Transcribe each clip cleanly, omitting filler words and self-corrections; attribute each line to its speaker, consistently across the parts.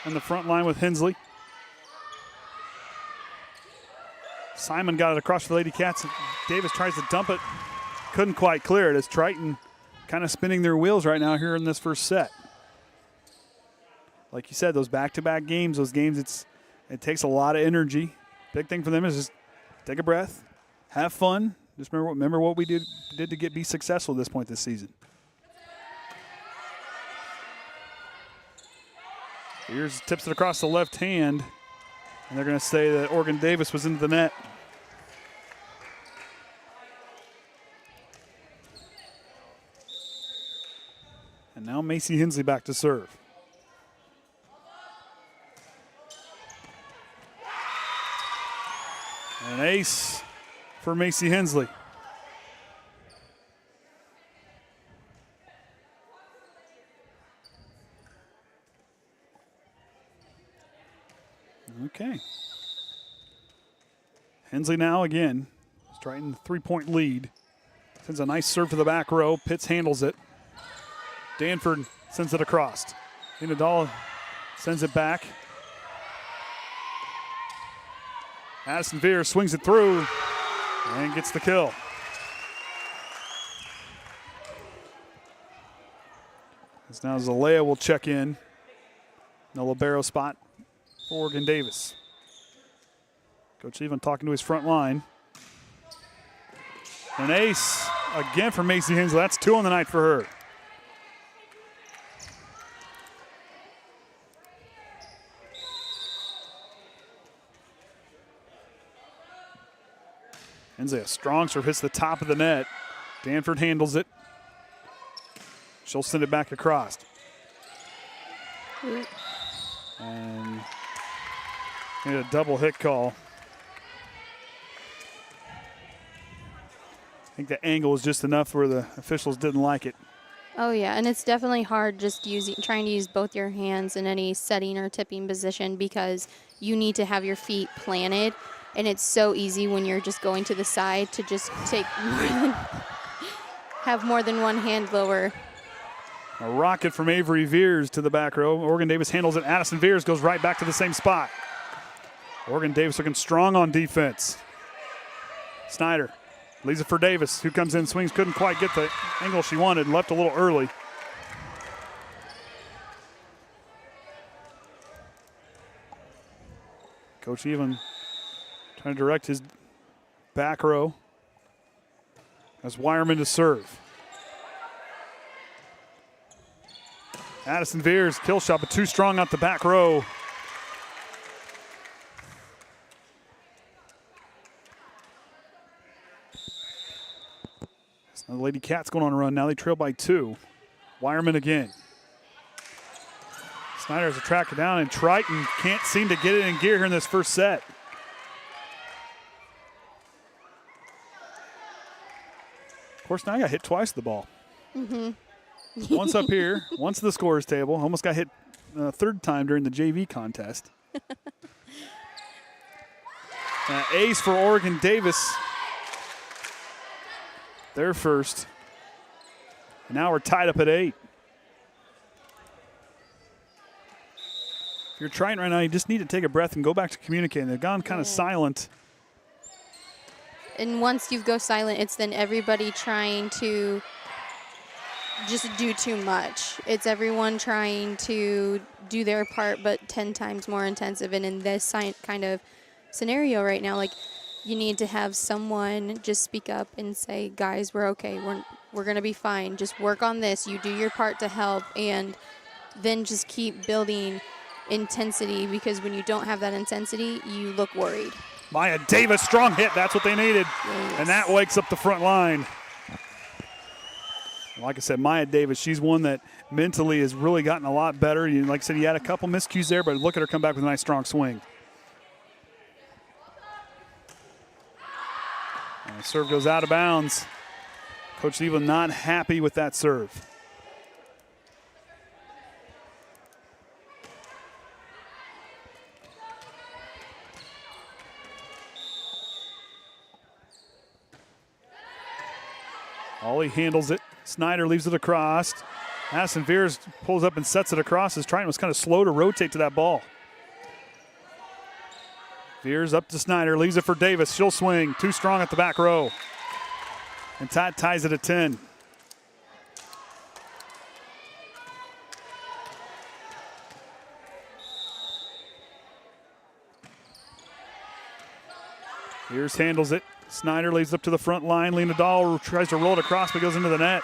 Speaker 1: on the front line with Hensley. Simon got it across for Lady Cats. Davis tries to dump it. Couldn't quite clear it as Triton kind of spinning their wheels right now here in this first set. Like you said, those back-to-back games, it takes a lot of energy. Big thing for them is just take a breath, have fun. Just remember what we did to be successful at this point this season. Here's tips it across the left hand, and they're going to say that Oregon Davis was into the net. And now Macy Hensley back to serve. An ace for Macy Hensley. Okay. Hensley now again. Triton 3-point lead. Sends a nice serve to the back row. Pitts handles it. Danford sends it across. Inadala sends it back. Addison Veer swings it through and gets the kill. As now Zalea will check in the libero spot for Oregon Davis. Coach Even talking to his front line. An ace again for Macy Hensley. That's 2 on the night for her. Hensley, a strong serve, hits the top of the net. Danford handles it. She'll send it back across. And a double hit call. I think the angle was just enough where the officials didn't like it.
Speaker 2: Oh yeah, and it's definitely hard just trying to use both your hands in any setting or tipping position because you need to have your feet planted. And it's so easy when you're just going to the side to just have more than one hand lower.
Speaker 1: A rocket from Avery Veers to the back row. Oregon Davis handles it. Addison Veers goes right back to the same spot. Oregon Davis looking strong on defense. Snyder leaves it for Davis, who comes in, swings, couldn't quite get the angle she wanted, left a little early. Coach Even trying to direct his back row. As Wireman to serve. Addison Veers, kill shot, but too strong out the back row. Now the Lady Cats going on a run. Now they trail by 2. Wireman again. Snyder has to track it down, and Triton can't seem to get it in gear here in this first set. Of course, now I got hit twice with the ball. Once up here, once the scorer's table. Almost got hit a third time during the JV contest. Ace for Oregon Davis. Their first. And now we're tied up at 8. If you're trying right now, you just need to take a breath and go back to communicating. They've gone kind of silent.
Speaker 2: And once you go silent, it's then everybody trying to just do too much. It's everyone trying to do their part, but 10 times more intensive. And in this kind of scenario right now, like, you need to have someone just speak up and say, guys, we're okay. We're going to be fine. Just work on this. You do your part to help, and then just keep building intensity, because when you don't have that intensity, you look worried.
Speaker 1: Maya Davis, strong hit. That's what they needed.
Speaker 2: Yes.
Speaker 1: And that wakes up the front line. Like I said, Maya Davis, she's one that mentally has really gotten a lot better. Like I said, he had a couple miscues there, but look at her come back with a nice strong swing. And the serve goes out of bounds. Coach Even not happy with that serve. Ollie handles it. Snyder leaves it across. Addison Veers pulls up and sets it across as Triton was kind of slow to rotate to that ball. Veers up to Snyder, leaves it for Davis. She'll swing, too strong at the back row. And that ties it at 10. Veers handles it. Snyder leads up to the front line. Lena Dahl tries to roll it across, but goes into the net.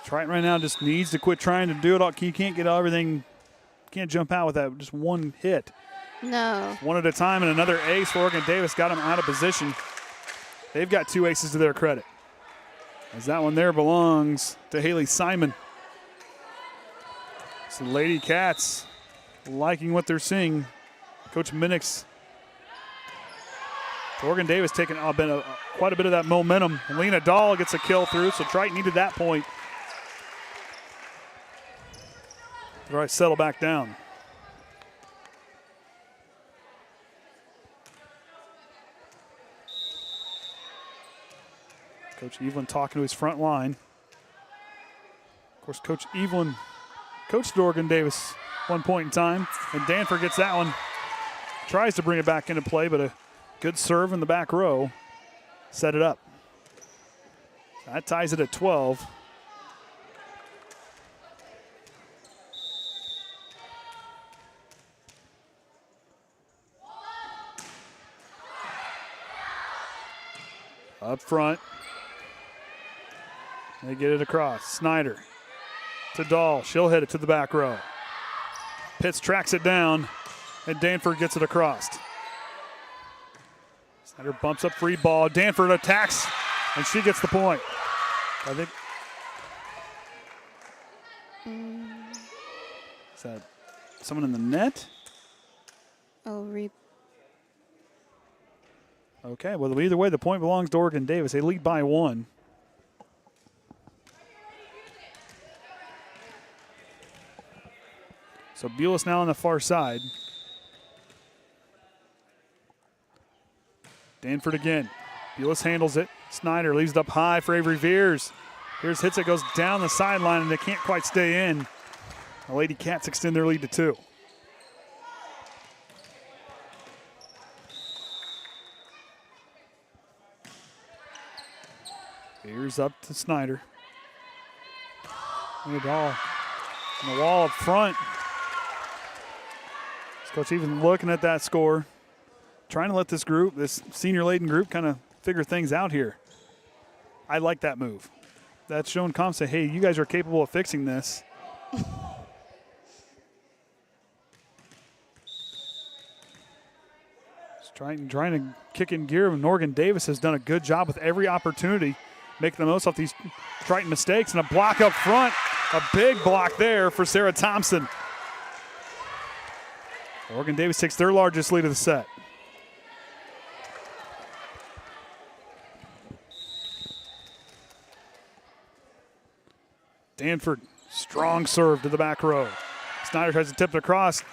Speaker 1: Triton right now just needs to quit trying to do it all. You can't get everything, can't jump out with that just one hit.
Speaker 2: No.
Speaker 1: One at a time, and another ace for Oregon Davis got him out of position. They've got 2 aces to their credit. As that one there belongs to Haley Simon. So Lady Cats liking what they're seeing. Coach Minnick's Oregon Davis taking quite a bit of that momentum. And Lena Dahl gets a kill through, so Triton needed that point. All right, settle back down. Coach Evelyn talking to his front line. Of course, Coach Evelyn coached Oregon Davis one point in time, and Danford gets that one. Tries to bring it back into play, but a good serve in the back row set it up. That ties it at 12. Up front. They get it across. Snyder to Dahl. She'll hit it to the back row. Pitts tracks it down, and Danford gets it across. Snyder bumps up free ball. Danford attacks, and she gets the point. I think. Is that someone in the net?
Speaker 2: Oh,
Speaker 1: Okay, well, either way, the point belongs to Oregon Davis. They lead by 1. So Bulis now on the far side. Danford again. Bulis handles it. Snyder leaves it up high for Avery Veers. Veers hits it, goes down the sideline, and they can't quite stay in. The Lady Cats extend their lead to 2. Veers up to Snyder. And it all on the wall up front. Coach even looking at that score, trying to let this group, this senior-laden group, kind of figure things out here. I like that move. That's showing confidence, say, hey, you guys are capable of fixing this. Just trying to kick in gear, and Oregon Davis has done a good job with every opportunity, making the most off these Triton mistakes, and a block up front, a big block there for Sarah Thompson. Oregon Davis takes their largest lead of the set. Danford, strong serve to the back row. Snyder tries to tip it across.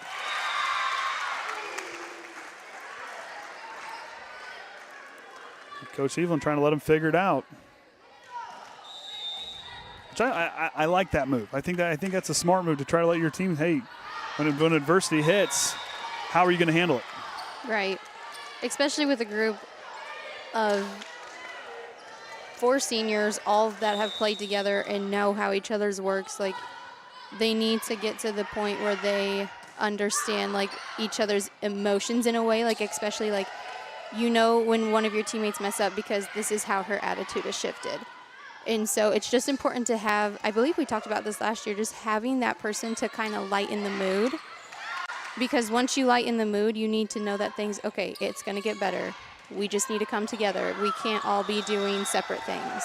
Speaker 1: Coach Evelyn trying to let him figure it out. Which I like that move. I think that's a smart move to try to let your team, hey, when adversity hits, how are you going to handle it?
Speaker 2: Right. Especially with a group of 4 seniors, all that have played together and know how each other's works. Like, they need to get to the point where they understand, like, each other's emotions in a way. Like, especially, like, you know when one of your teammates mess up because this is how her attitude is shifted. And so it's just important to have, I believe we talked about this last year, just having that person to kind of lighten the mood. Because once you lighten the mood, you need to know that things, okay, it's going to get better. We just need to come together. We can't all be doing separate things.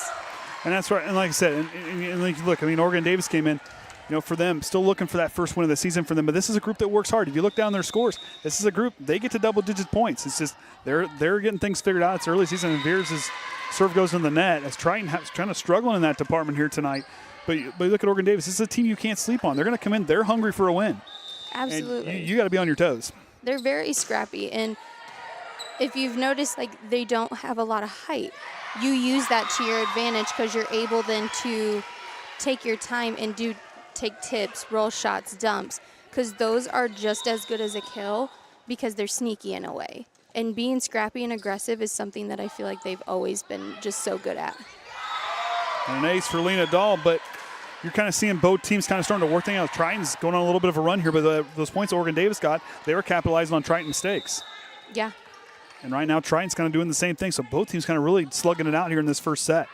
Speaker 2: And
Speaker 1: that's right. And like I said, and like, look, I mean, Oregon Davis came in, you know, for them, still looking for that first win of the season for them. But this is a group that works hard. If you look down their scores, this is a group, they get to double-digit points. It's just they're getting things figured out. It's early season, and Veers' serve goes in the net as Triton is trying to struggle in that department here tonight. But look at Oregon Davis. This is a team you can't sleep on. They're going to come in. They're hungry for a win.
Speaker 2: Absolutely.
Speaker 1: You got to be on your toes.
Speaker 2: They're very scrappy. And if you've noticed, like, they don't have a lot of height. you use that to your advantage because you're able then to take your time and take tips, roll shots, dumps, because those are just as good as a kill because they're sneaky in a way. And being scrappy and aggressive is something that I feel like they've always been just so good at.
Speaker 1: And an ace for Lena Dahl, but you're kind of seeing both teams kind of starting to work things out. Triton's going on a little bit of a run here, but those points Oregon Davis got, they were capitalizing on Triton mistakes.
Speaker 2: Yeah.
Speaker 1: And right now Triton's kind of doing the same thing, so both teams kind of really slugging it out here in this first set.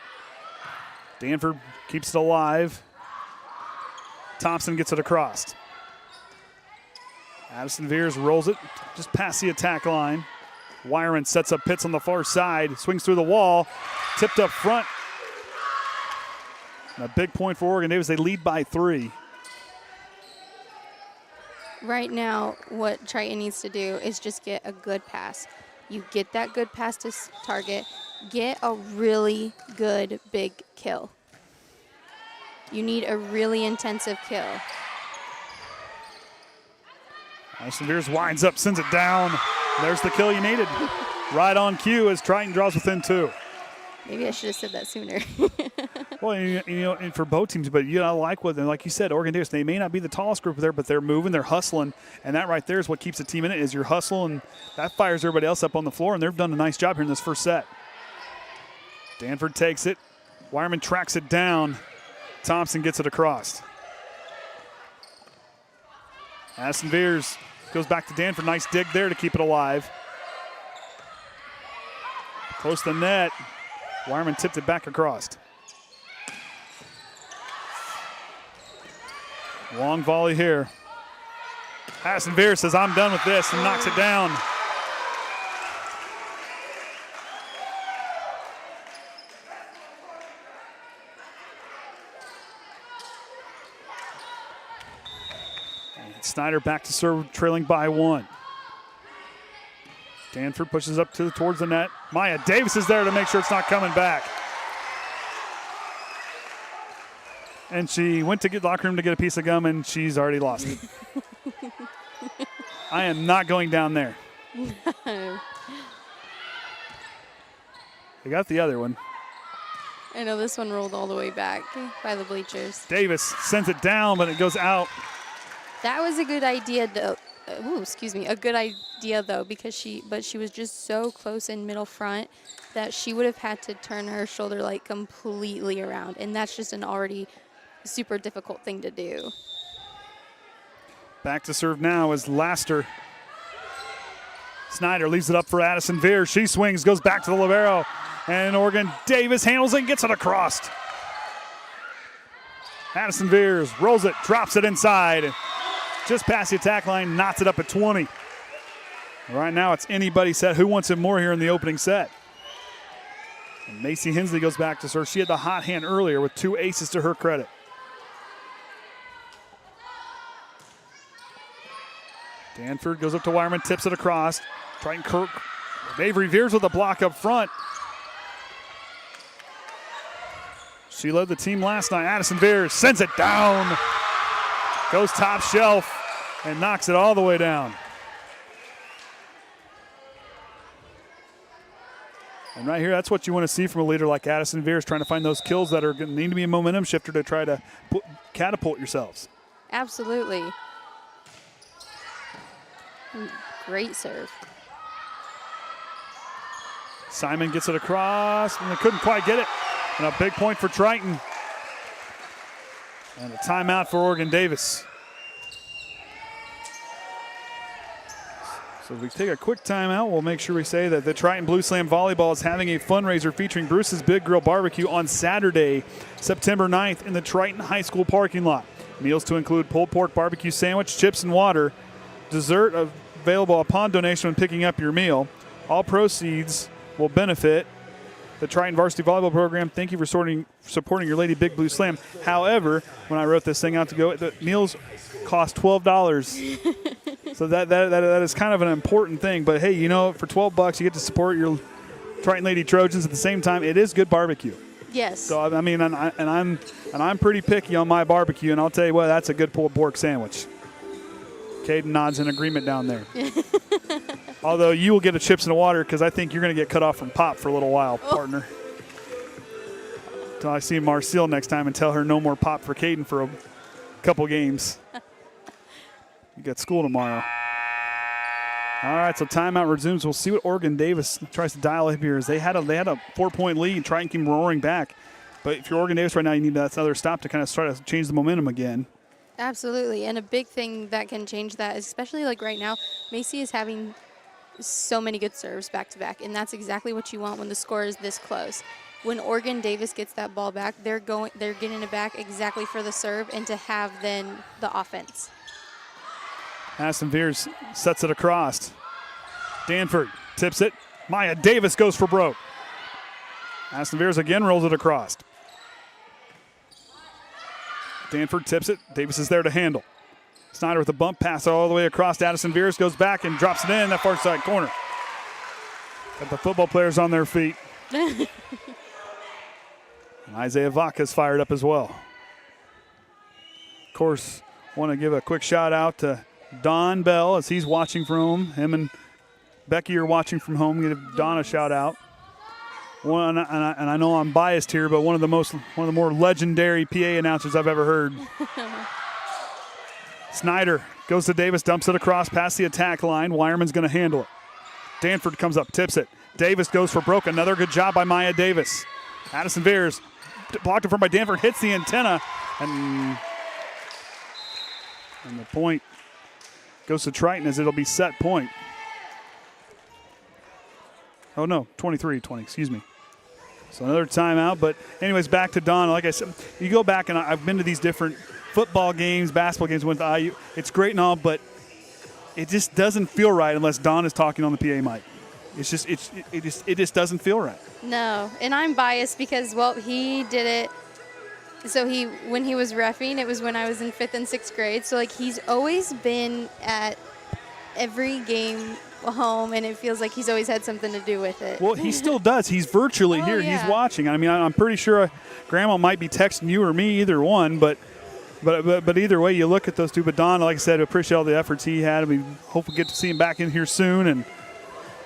Speaker 1: Danford keeps it alive. Thompson gets it across. Addison Veers rolls it just past the attack line. Wyron sets up Pitts on the far side, swings through the wall, tipped up front. And a big point for Oregon Davis. They lead by 3.
Speaker 2: Right now, what Triton needs to do is just get a good pass. You get that good pass to target, get a really good big kill. You need a really intensive kill.
Speaker 1: Addison Veers winds up, sends it down. There's the kill you needed. Right on cue as Triton draws within 2.
Speaker 2: Maybe I should have said that sooner.
Speaker 1: Well, you know, and for both teams, but you know, like you said, Oregon Davis, they may not be the tallest group there, but they're moving, they're hustling, and that right there is what keeps the team in it. Is your hustle, and that fires everybody else up on the floor, and they've done a nice job here in this first set. Danford takes it, Wireman tracks it down, Thompson gets it across. Addison Veers goes back to Danford, nice dig there to keep it alive. Close to the net, Wireman tipped it back across. Long volley here. Addison Veers says, I'm done with this, and knocks it down. And Snyder back to serve, trailing by 1. Danford pushes up towards the net. Maya Davis is there to make sure it's not coming back. And she went to get locker room to get a piece of gum, and she's already lost it. I am not going down there.
Speaker 2: No.
Speaker 1: They got the other one.
Speaker 2: I know this one rolled all the way back by the bleachers.
Speaker 1: Davis sends it down, but it goes out.
Speaker 2: That was a good idea, though. A good idea, though, because she was just so close in middle front that she would have had to turn her shoulder like completely around, and that's just an already super difficult thing to do.
Speaker 1: Back to serve now is Laster. Snyder leaves it up for Addison Veers. She swings, goes back to the libero, and Oregon Davis handles it and gets it across. Addison Veers rolls it, drops it inside. Just past the attack line, knots it up at 20. Right now it's anybody set. Who wants it more here in the opening set? And Macy Hensley goes back to serve. She had the hot hand earlier with 2 aces to her credit. Danford goes up to Wireman, tips it across. Triton Kirk. Avery Veers with a block up front. She led the team last night. Addison Veers sends it down. Goes top shelf and knocks it all the way down. And right here, that's what you want to see from a leader like Addison Veers, trying to find those kills that are going to need to be a momentum shifter to try to catapult yourselves.
Speaker 2: Absolutely. Great serve.
Speaker 1: Simon gets it across, and they couldn't quite get it. And a big point for Triton. And a timeout for Oregon Davis. So if we take a quick timeout, we'll make sure we say that the Triton Blue Slam Volleyball is having a fundraiser featuring Bruce's Big Grill Barbecue on Saturday, September 9th in the Triton High School parking lot. Meals to include pulled pork barbecue sandwich, chips, and water. Dessert available upon donation when picking up your meal. All proceeds will benefit the Triton Varsity Volleyball program. Thank you for supporting your Lady Big Blue Slam. However, when I wrote this thing out to go, the meals cost $12. So that is kind of an important thing. But hey, you know, for $12 you get to support your Triton Lady Trojans. At the same time, it is good barbecue.
Speaker 2: Yes.
Speaker 1: So I mean, I'm pretty picky on my barbecue, and I'll tell you what, that's a good pulled pork sandwich. Caden nods in agreement down there. Although you will get a chips and a water because I think you're going to get cut off from Pop for a little while, partner. till I see Marcille next time and tell her no more pop for Caden for a couple games. You got school tomorrow. All right, so timeout resumes. We'll see what Oregon Davis tries to dial up here. As they had a 4-point lead. Triton came roaring back. But if you're Oregon Davis right now, you need that other stop to kind of try to change the momentum again.
Speaker 2: Absolutely, and a big thing that can change that, especially like right now, Macy is having so many good serves back-to-back, and that's exactly what you want when the score is this close. When Oregon Davis gets that ball back, they're getting it back exactly for the serve and to have then the offense.
Speaker 1: Aston Veers sets it across. Danford tips it. Maya Davis goes for broke. Aston Veers again rolls it across. Danford tips it. Davis is there to handle. Snyder with a bump pass all the way across. Addison Veers goes back and drops it in that far side corner. Got the football players on their feet. And Isaiah Vaca's fired up as well. Of course, want to give a quick shout out to Don Bell as he's watching from home. Him and Becky are watching from home. Give Don a shout out. And I know I'm biased here, but one of the more legendary PA announcers I've ever heard. Snyder goes to Davis, dumps it across past the attack line. Wireman's going to handle it. Danford comes up, tips it. Davis goes for broke. Another good job by Maya Davis. Addison Veers blocked it from by Danford, hits the antenna, and the point goes to Triton as it'll be set point. Oh, no, 23-20, excuse me. So another timeout, but anyways, back to Don. Like I said, you go back, and I've been to these different football games, basketball games with IU. It's great and all, but it just doesn't feel right unless Don is talking on the PA mic. It just doesn't feel right.
Speaker 2: No, and I'm biased because, well, he did it. So when he was reffing, it was when I was in 5th and 6th grade. So, like, he's always been at every game home, and it feels like he's always had something to do with it.
Speaker 1: Well, he still does. He's virtually here.
Speaker 2: Yeah.
Speaker 1: He's watching. I mean, I'm pretty sure Grandma might be texting you or me, either one. But either way, you look at those two. But Don, like I said, appreciate all the efforts he had. We hope we get to see him back in here soon.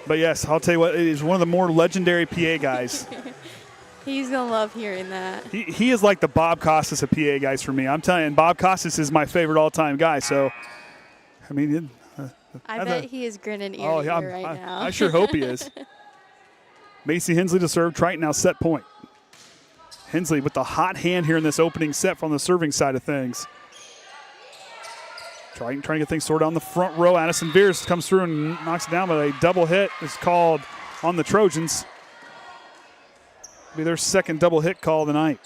Speaker 1: But yes, I'll tell you what, he's one of the more legendary PA guys.
Speaker 2: He's going to love hearing that.
Speaker 1: He is like the Bob Costas of PA guys for me. I'm telling you, and Bob Costas is my favorite all-time guy. So, I mean,
Speaker 2: I bet he is grinning ear to ear right now.
Speaker 1: I sure hope he is. Macy Hensley to serve. Triton now set point. Hensley with the hot hand here in this opening set from the serving side of things. Triton trying to get things sorted on the front row. Addison Veers comes through and knocks it down, but a double hit is called on the Trojans. It'll be their second double hit call of the night.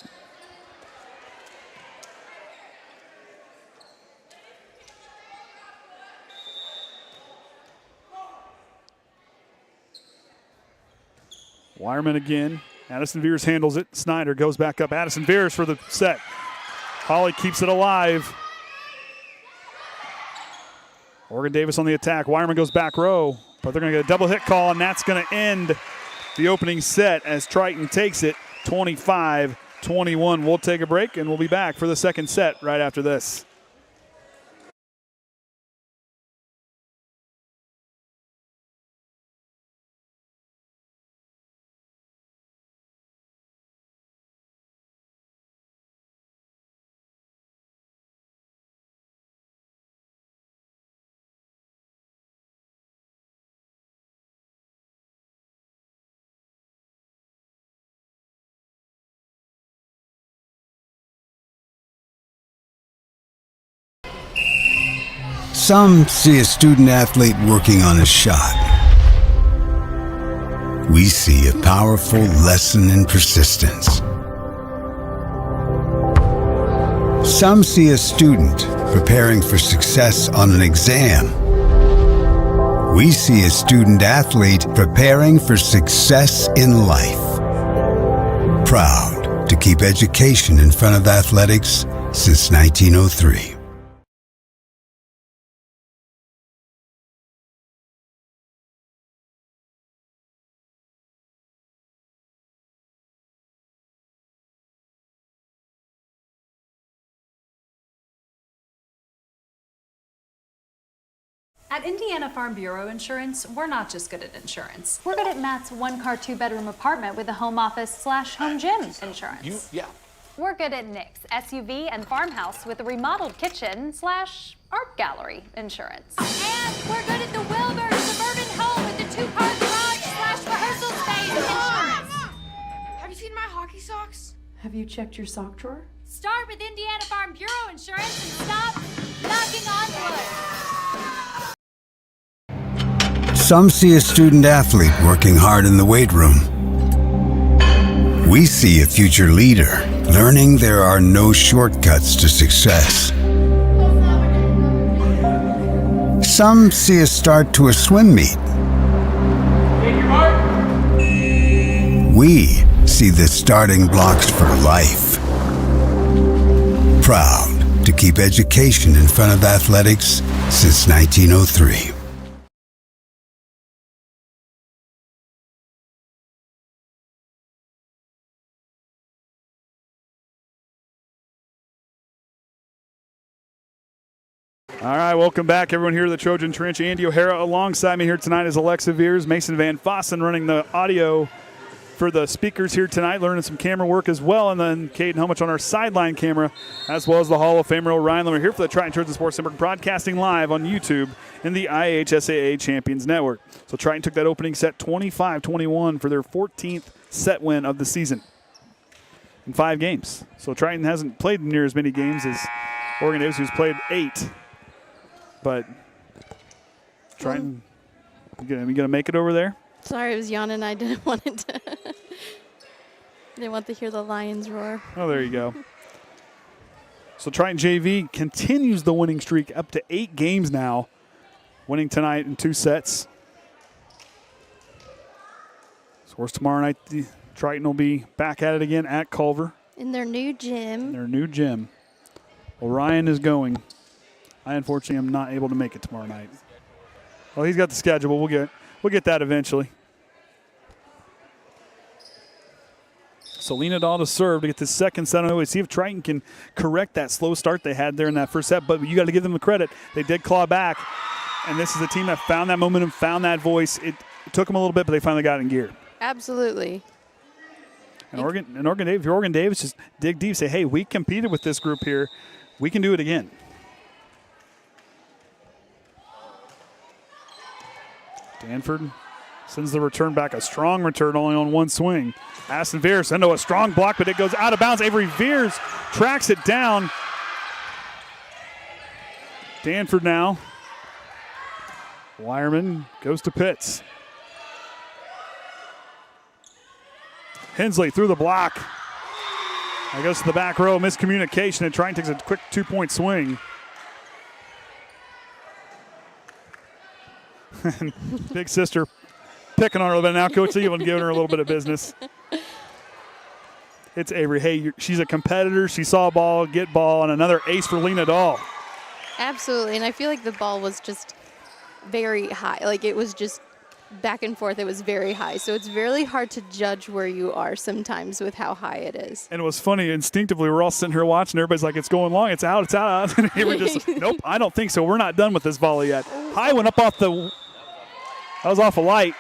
Speaker 1: Wireman again. Addison Veers handles it. Snyder goes back up. Addison Veers for the set. Holly keeps it alive. Oregon Davis on the attack. Wireman goes back row, but they're going to get a double hit call, and that's going to end the opening set as Triton takes it 25-21. We'll take a break, and we'll be back for the second set right after this.
Speaker 3: Some see a student athlete working on a shot. We see a powerful lesson in persistence. Some see a student preparing for success on an exam. We see a student athlete preparing for success in life. Proud to keep education in front of athletics since 1903.
Speaker 4: At Indiana Farm Bureau Insurance, we're not just good at insurance. We're good at Matt's one-car, two-bedroom apartment with a home office/home gym insurance. We're good at Nick's SUV and farmhouse with a remodeled kitchen/art gallery insurance.
Speaker 5: And we're good at the Wilbur suburban home with the two-car garage/rehearsal space insurance.
Speaker 6: Have you seen my hockey socks?
Speaker 7: Have you checked your sock drawer?
Speaker 5: Start with Indiana Farm Bureau Insurance and stop knocking on wood.
Speaker 3: Some see a student athlete working hard in the weight room. We see a future leader learning there are no shortcuts to success. Some see a start to a swim meet. We see the starting blocks for life. Proud to keep education in front of athletics since 1903.
Speaker 1: All right, welcome back, everyone, here to the Trojan Trench. Andy O'Hara alongside me here tonight is Alexa Veers, Mason Van Fossen running the audio for the speakers here tonight, learning some camera work as well, and then Caden Helmich on our sideline camera, as well as the Hall of Famer Ryan Limmer here for the Triton Trojan Sports Network, broadcasting live on YouTube in the IHSAA Champions Network. So Triton took that opening set 25-21 for their 14th set win of the season in 5 games. So Triton hasn't played near as many games as Oregon Davis, who's played 8. But Triton, you gonna make it over there?
Speaker 2: Sorry, it was Jan and I didn't want it to. Didn't want to hear the Lions roar.
Speaker 1: Oh, there you go. So Triton JV continues the winning streak up to 8 games now, winning tonight in 2 sets. So of course tomorrow night, Triton will be back at it again at Culver.
Speaker 2: In their new gym.
Speaker 1: Well, Ryan is going. I unfortunately am not able to make it tomorrow night. Well, he's got the schedule. We'll get that eventually. So Lena Dahl to serve to get the second set on. See if Triton can correct that slow start they had there in that first set. But you got to give them the credit. They did claw back. And this is a team that found that momentum, found that voice. It took them a little bit, but they finally got it in gear.
Speaker 2: Absolutely.
Speaker 1: And if you're Oregon Davis, just dig deep. Say, hey, we competed with this group here. We can do it again. Danford sends the return back, a strong return, only on one swing. Aston Veers into a strong block, but it goes out of bounds. Avery Veers tracks it down. Danford now. Wireman goes to Pitts. Hensley through the block. That goes to the back row, miscommunication, and Triton takes a quick 2-point swing. Big sister picking on her a little bit now. Coach Evelyn giving her a little bit of business. It's Avery. Hey, she's a competitor. She saw a ball, get ball, and another ace for Lena Dahl.
Speaker 2: Absolutely, and I feel like the ball was just very high. Like it was just back and forth. It was very high. So it's really hard to judge where you are sometimes with how high it is.
Speaker 1: And it was funny. Instinctively, we're all sitting here watching. Everybody's like, it's going long. It's out. It's out. And Avery just, nope, I don't think so. We're not done with this volley yet. High went up off the – that was off a light.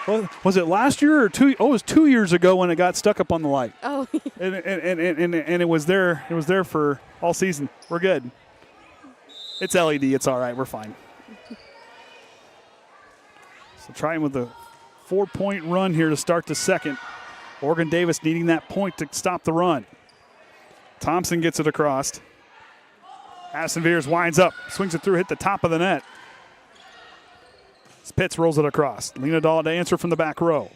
Speaker 1: Well, was it last year or 2? Oh, it was 2 years ago when it got stuck up on the light.
Speaker 2: Oh.
Speaker 1: and it was there. It was there for all season. We're good. It's LED. It's all right. We're fine. So trying with a 4-point run here to start the second. Oregon Davis needing that point to stop the run. Thompson gets it across. Aston Veers winds up, swings it through, hit the top of the net. Pitts rolls it across. Lena Dahl to answer from the back row.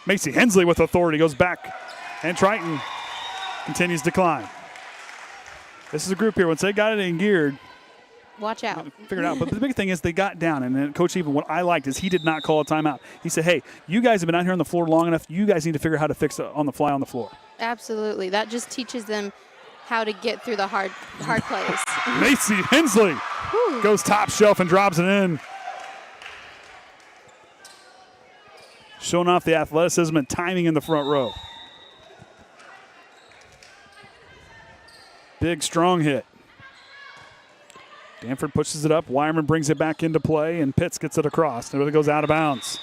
Speaker 1: Macy Hensley with authority goes back, and Triton continues to climb. This is a group here. Once they got it in geared,
Speaker 2: watch out.
Speaker 1: Figure it out. But the big thing is they got down, and then Coach Even, what I liked is he did not call a timeout. He said, hey, you guys have been out here on the floor long enough. You guys need to figure out how to fix it on the fly on the floor.
Speaker 2: Absolutely. That just teaches them how to get through the hard plays.
Speaker 1: Macy Hensley goes top shelf and drops it in. Showing off the athleticism and timing in the front row. Big, strong hit. Danford pushes it up. Wireman brings it back into play, and Pitts gets it across. And it goes out of bounds.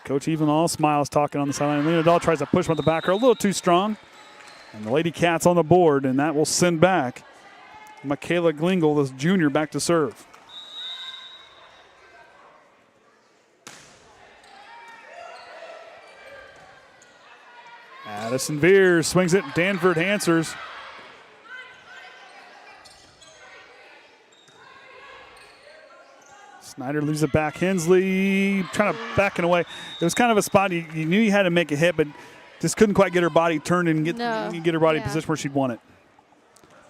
Speaker 1: Coach Evenall smiles talking on the sideline. Lena Dahl tries to push him at the back row, a little too strong. And the Lady Cats on the board, and that will send back Michaela Glingle, this junior, back to serve. Addison Veers swings it. Danford answers. Snyder leaves it back. Hensley trying to back away. It was kind of a spot you knew you had to make a hit, but just couldn't quite get her body turned and get her body in position where she'd want it.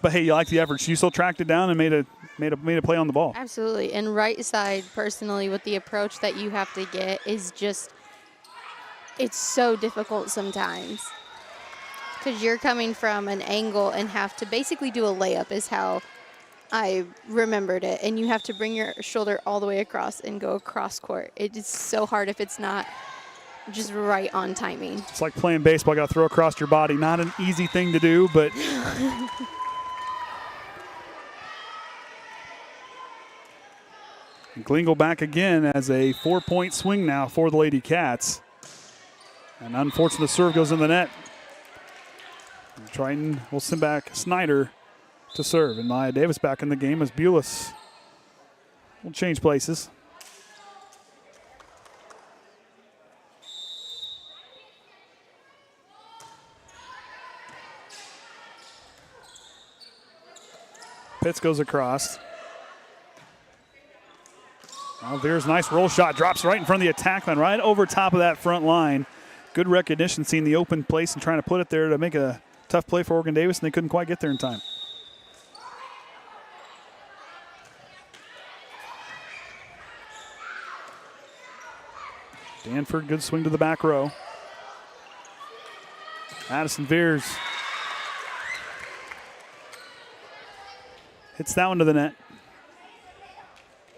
Speaker 1: But hey, you like the effort. She still tracked it down and made a play on the ball.
Speaker 2: Absolutely. And right side, personally, with the approach that you have to get is just, it's so difficult sometimes. Because you're coming from an angle and have to basically do a layup is how I remembered it. And you have to bring your shoulder all the way across and go across court. It is so hard if it's not just right on timing.
Speaker 1: It's like playing baseball. Got to throw across your body. Not an easy thing to do, but Glingle back again as a 4-point swing now for the Lady Cats. And unfortunately, the serve goes in the net. And Triton will send back Snyder to serve. And Maya Davis back in the game as Bulis will change places. Pitts goes across. Now Veer's nice roll shot, drops right in front of the attack line, right over top of that front line. Good recognition, seeing the open place and trying to put it there to make a tough play for Oregon Davis, and they couldn't quite get there in time. Danford, good swing to the back row. Addison Veers hits that one to the net.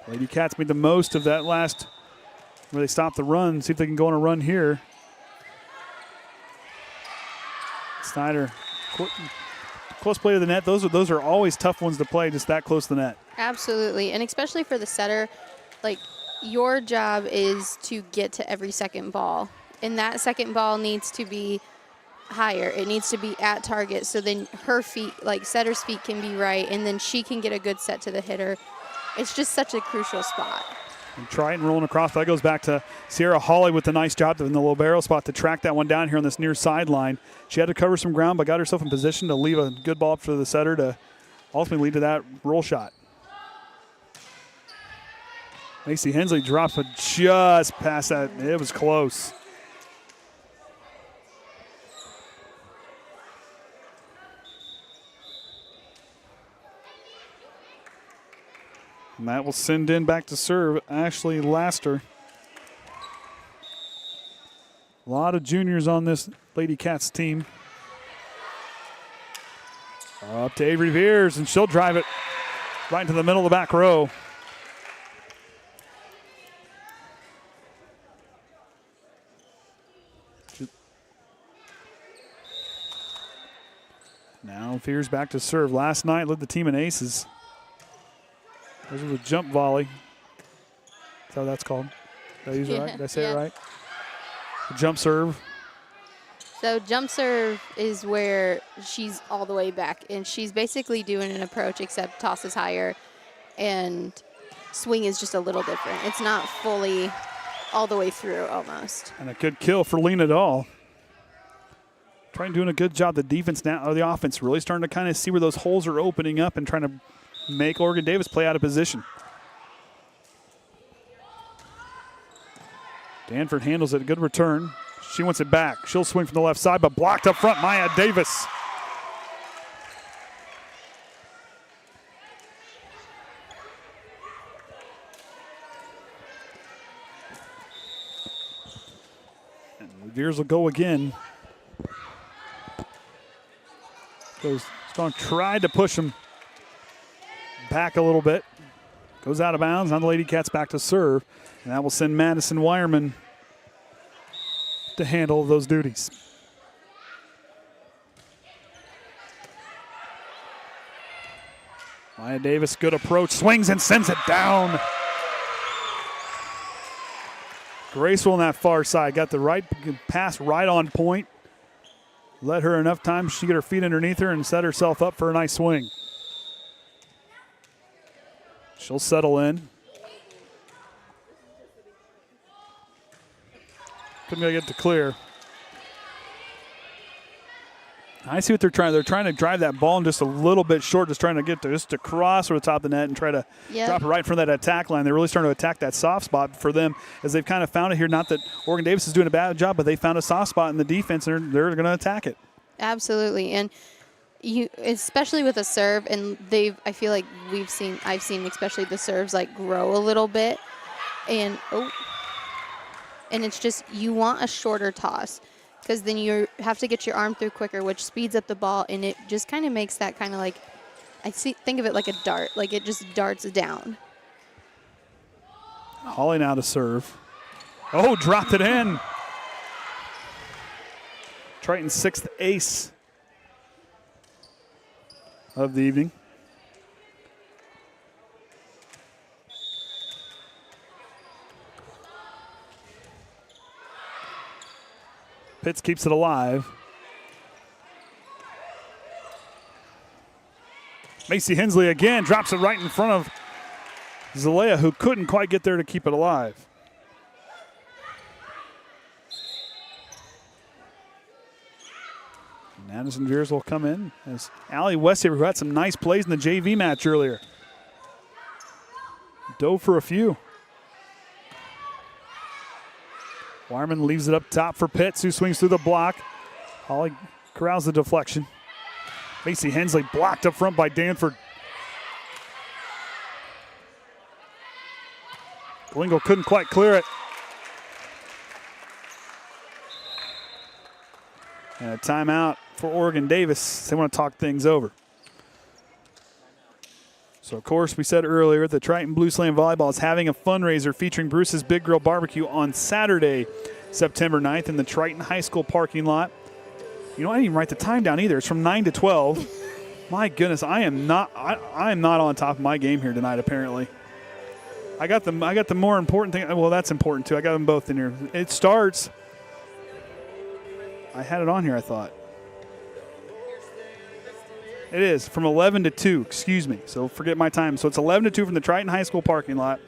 Speaker 1: Lady Cats made the most of that last where they stopped the run. See if they can go on a run here. Snyder, close play to the net. Those are always tough ones to play, just that close to the net.
Speaker 2: Absolutely, and especially for the setter, like your job is to get to every second ball, and that second ball needs to be higher. It needs to be at target, so then her feet, like setter's feet, can be right, and then she can get a good set to the hitter. It's just such a crucial spot.
Speaker 1: And Triton rolling across. That goes back to Sierra Hawley with the nice job in the libero spot to track that one down here on this near sideline. She had to cover some ground, but got herself in position to leave a good ball up for the setter to ultimately lead to that roll shot. Macy Hensley drops it just past that. It was close. And that will send in back to serve Ashley Laster. A lot of juniors on this Lady Cats team. Up to Avery Veers, and she'll drive it right into the middle of the back row. Now Veers back to serve. Last night led the team in aces. This was a jump volley. That's how that's called. Did I use it right? Did I say it right? A jump serve.
Speaker 2: So jump serve is where she's all the way back, and she's basically doing an approach except tosses higher, and swing is just a little different. It's not fully all the way through almost.
Speaker 1: And a good kill for Lena Dahl. Trying doing a good job. The defense now, or the offense, really starting to kind of see where those holes are opening up and trying to make Oregon Davis play out of position. Danford handles it, a good return. She wants it back. She'll swing from the left side, but blocked up front, Maya Davis. And Veers will go again. Strong tried to push him back a little bit. Goes out of bounds. Now the Lady Cats back to serve. And that will send Madison Wireman to handle those duties. Maya Davis, good approach, swings and sends it down. Graceful on that far side, got the right pass right on point. Let her enough time she get her feet underneath her and set herself up for a nice swing. She'll settle in. Couldn't get to clear. I see what they're trying. They're trying to drive that ball just a little bit short, just trying to get to just to cross over the top of the net and try to drop it right in front of that attack line. They're really starting to attack that soft spot for them as they've kind of found it here. Not that Oregon Davis is doing a bad job, but they found a soft spot in the defense and they're going to attack it.
Speaker 2: Absolutely, and you, especially with a serve, and I feel like I've seen especially the serves like grow a little bit, and it's just you want a shorter toss. Because then you have to get your arm through quicker, which speeds up the ball, and it just kind of makes that kind of like, think of it like a dart, like it just darts down.
Speaker 1: Holly now to serve. Oh, dropped it in. Triton's 6th ace of the evening. Pitts keeps it alive. Macy Hensley again drops it right in front of Zalea, who couldn't quite get there to keep it alive. And Addison Veers will come in as Allie Westhaver, who had some nice plays in the JV match earlier, dove for a few. Wyman leaves it up top for Pitts, who swings through the block. Holly corrals the deflection. Macy Hensley blocked up front by Danford. Glingle couldn't quite clear it. And a timeout for Oregon Davis. They want to talk things over. So, of course, we said earlier the Triton Blue Slam Volleyball is having a fundraiser featuring Bruce's Big Grill Barbecue on Saturday, September 9th in the Triton High School parking lot. You know, I didn't even write the time down either. It's from 9 to 12. My goodness, I am not on top of my game here tonight, apparently. I got the more important thing. Well, that's important, too. I got them both in here. It starts. I had it on here, I thought. It is from 11 to 2, excuse me. So forget my time. So it's 11 to 2 from the Triton High School parking lot.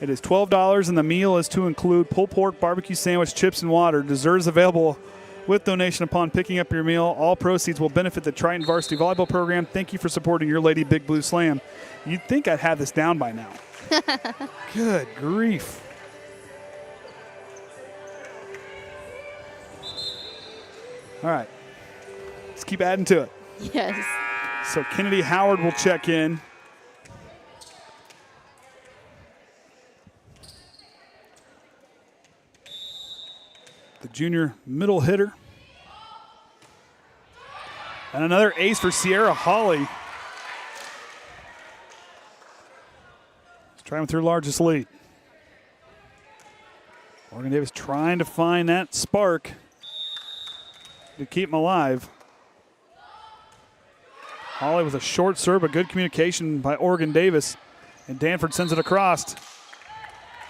Speaker 1: It is $12, and the meal is to include pulled pork, barbecue sandwich, chips, and water. Dessert is available with donation upon picking up your meal. All proceeds will benefit the Triton Varsity Volleyball program. Thank you for supporting your Lady Big Blue Slam. You'd think I'd have this down by now. Good grief. All right. Let's keep adding to it.
Speaker 2: Yes.
Speaker 1: So Kennedy Howard will check in. The junior middle hitter. And another ace for Sierra Holly. Let's try with her largest lead. Oregon Davis trying to find that spark to keep them alive. Holly with a short serve, but good communication by Oregon Davis. And Danford sends it across.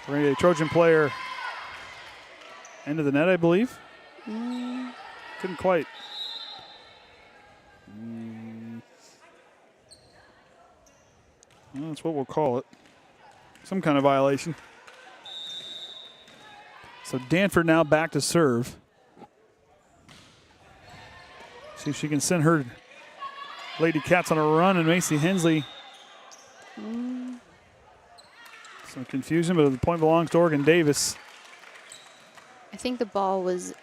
Speaker 1: We're going to get a Trojan player into the net, I believe. Couldn't quite. Well, that's what we'll call it. Some kind of violation. So Danford now back to serve. See if she can send her Lady Cats on a run, and Macy Hensley. Some confusion, but the point belongs to Oregon Davis.
Speaker 2: I think the ball was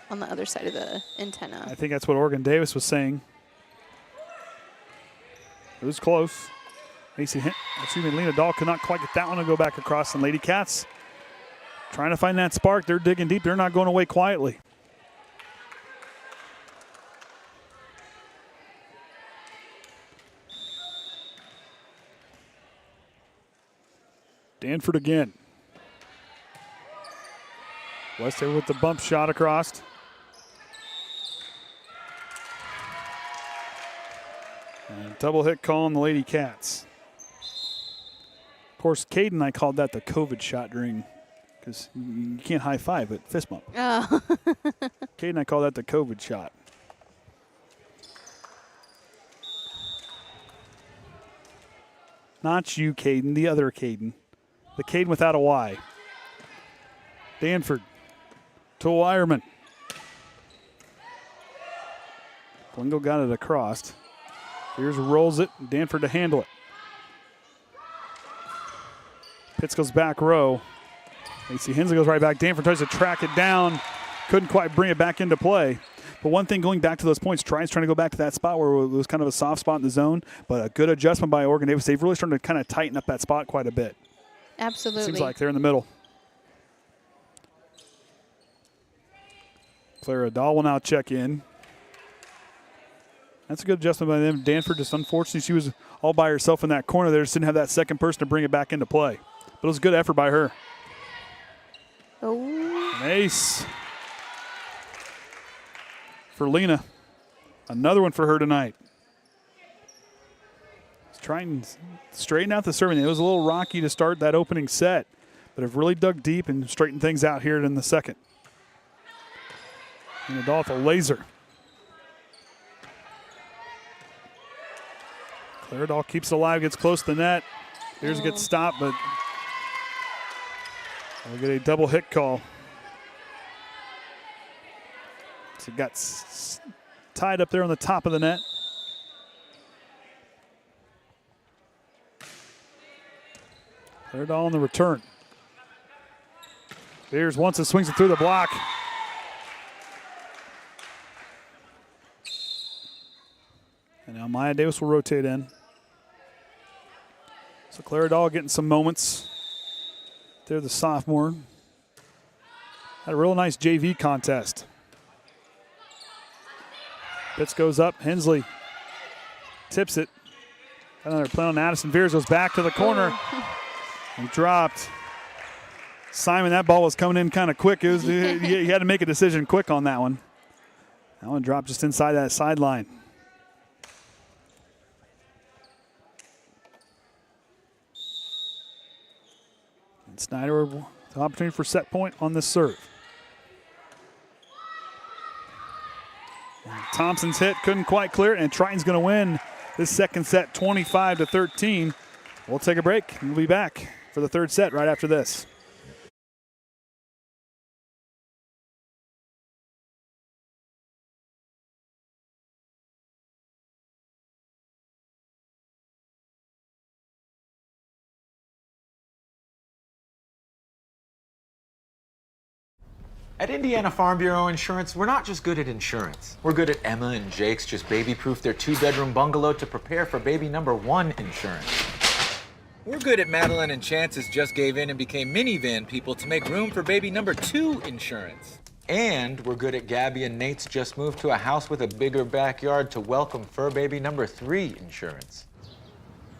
Speaker 2: on the other side of the antenna.
Speaker 1: I think that's what Oregon Davis was saying. It was close. Lena Dahl could not quite get that one to go back across, and Lady Cats trying to find that spark. They're digging deep. They're not going away quietly. Danford again. Westhaven with the bump shot across. And double hit call on the Lady Cats. Of course, Caden and I called that the COVID shot during, because you can't high five, but fist bump.
Speaker 2: Oh.
Speaker 1: Caden and I call that the COVID shot. Not you, Caden, the other Caden. The Caden without a Y. Danford to Wireman. Blingo got it across. Here's rolls it. Danford to handle it. Pitts goes back row. Lacey Hensley goes right back. Danford tries to track it down. Couldn't quite bring it back into play. But one thing, going back to those points, Triton's trying to go back to that spot where it was kind of a soft spot in the zone, but a good adjustment by Oregon Davis. They've really started to kind of tighten up that spot quite a bit.
Speaker 2: Absolutely.
Speaker 1: Seems like they're in the middle. Clara Dahl will now check in. That's a good adjustment by them. Danford, just unfortunately, she was all by herself in that corner there. Just didn't have that second person to bring it back into play. But it was a good effort by her.
Speaker 2: Oh.
Speaker 1: An ace for Lena. Another one for her tonight. Trying to straighten out the serving. It was a little rocky to start that opening set, but have really dug deep and straightened things out here in the second. And the Dahl with a laser. Clara Dahl keeps it alive, gets close to the net. Here's a good stop, but we'll get a double hit call. So it got tied up there on the top of the net. Clara Dahl on the return. Beers once it swings it through the block. And now Maya Davis will rotate in. So Clara Dahl getting some moments. They're the sophomore. Had a real nice JV contest. Pitts goes up. Hensley tips it. Another play on Addison Veers, goes back to the corner and dropped. Simon, that ball was coming in kind of quick. It was, he had to make a decision quick on that one. That one dropped just inside that sideline. And Snyder with the opportunity for set point on this serve. And Thompson's hit, couldn't quite clear it, and Triton's going to win this second set 25-13. We'll take a break and we'll be back for the third set right after this.
Speaker 8: At Indiana Farm Bureau Insurance, we're not just good at insurance. We're good at Emma and Jake's just baby-proof their 2-bedroom bungalow to prepare for baby number 1 insurance. We're good at Madeline and Chance's just gave in and became minivan people to make room for baby number 2 insurance. And we're good at Gabby and Nate's just moved to a house with a bigger backyard to welcome fur baby number 3 insurance.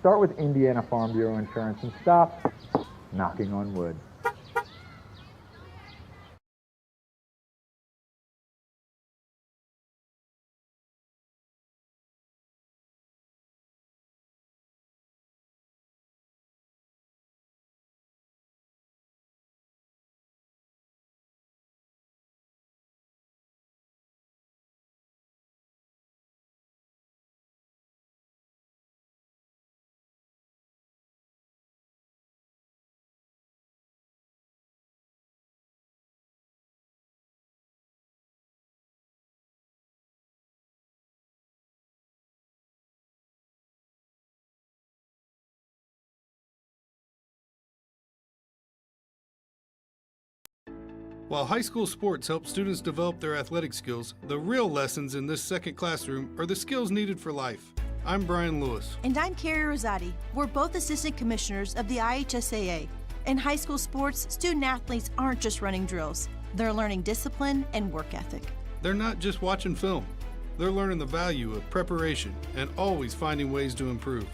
Speaker 8: Start with Indiana Farm Bureau Insurance and stop knocking on wood.
Speaker 9: While high school sports help students develop their athletic skills, the real lessons in this second classroom are the skills needed for life. I'm Brian Lewis.
Speaker 10: And I'm Carrie Rosati. We're both assistant commissioners of the IHSAA. In high school sports, student athletes aren't just running drills. They're learning discipline and work ethic.
Speaker 9: They're not just watching film. They're learning the value of preparation and always finding ways to improve.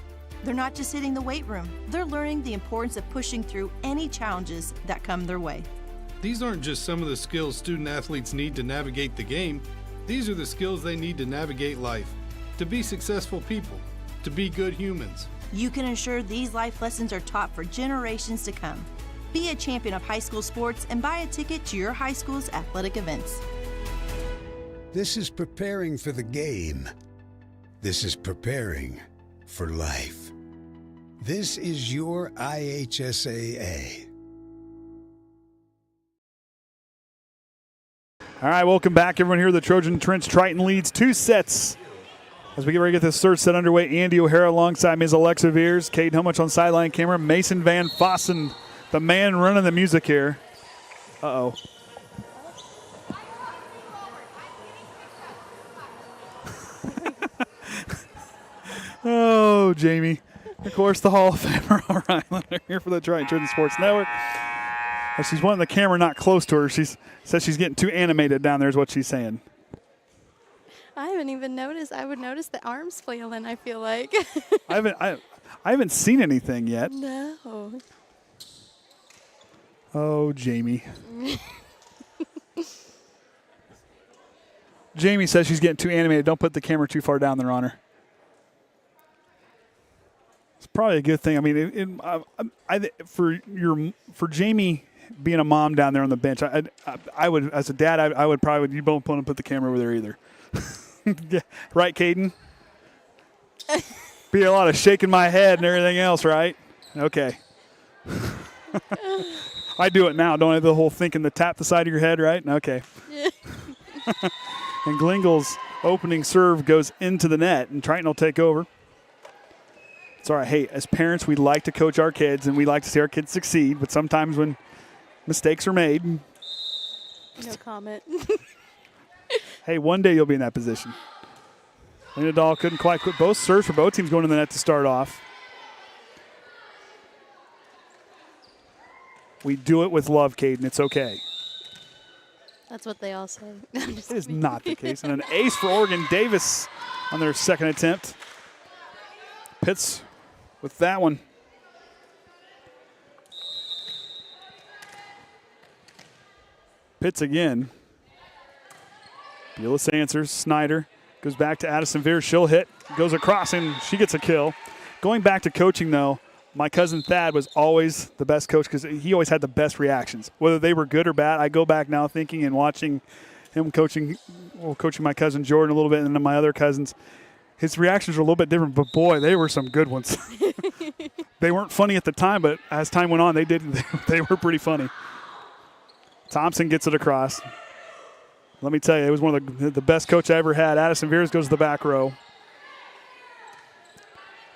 Speaker 10: They're not just hitting the weight room. They're learning the importance of pushing through any challenges that come their way.
Speaker 9: These aren't just some of the skills student athletes need to navigate the game. These are the skills they need to navigate life, to be successful people, to be good humans.
Speaker 10: You can ensure these life lessons are taught for generations to come. Be a champion of high school sports and buy a ticket to your high school's athletic events.
Speaker 3: This is preparing for the game. This is preparing for life. This is your IHSAA.
Speaker 1: All right, welcome back, everyone here. The Trojan Trench Triton leads 2 sets. As we get ready to get this third set underway, Andy O'Hara alongside Ms. Alexa Veers, Caden Hummuch on sideline camera, Mason Van Fossen, the man running the music here. Uh-oh. Oh, Jamie. Of course, the Hall of Famer, O'Reilly, here for the Triton Sports Network. She's wanting the camera not close to her. She says she's getting too animated down there is what she's saying.
Speaker 2: I haven't even noticed. I would notice the arms flailing, I feel like.
Speaker 1: I haven't seen anything yet.
Speaker 2: No.
Speaker 1: Oh, Jamie. Jamie says she's getting too animated. Don't put the camera too far down there on her. It's probably a good thing. I mean, for Jamie being a mom down there on the bench, I would, as a dad, I would probably, you don't want to put the camera over there either. Yeah, right, Caden? Be a lot of shaking my head and everything else, right? Okay. I do it now, don't I? The whole thinking the tap the side of your head, right? Okay.
Speaker 2: Yeah.
Speaker 1: And Glingle's opening serve goes into the net, and Triton will take over. It's all right. Hey, as parents, we like to coach our kids, and we like to see our kids succeed, but sometimes when mistakes are made.
Speaker 2: No comment.
Speaker 1: Hey, one day you'll be in that position. Lena Dahl couldn't quite quit. Both serves for both teams going to the net to start off. We do it with love, Caden. It's okay.
Speaker 2: That's what they all say.
Speaker 1: It is not the case. And an ace for Oregon Davis on their second attempt. Pitts with that one. Pitts again. Bulis answers. Snyder goes back to Addison Veers. She'll hit. Goes across, and she gets a kill. Going back to coaching, though, my cousin Thad was always the best coach because he always had the best reactions. Whether they were good or bad, I go back now thinking and watching him coaching my cousin Jordan a little bit and then my other cousins. His reactions were a little bit different, but, boy, they were some good ones. They weren't funny at the time, but as time went on, they were pretty funny. Thompson gets it across. Let me tell you, it was one of the best coach I ever had. Addison Veers goes to the back row.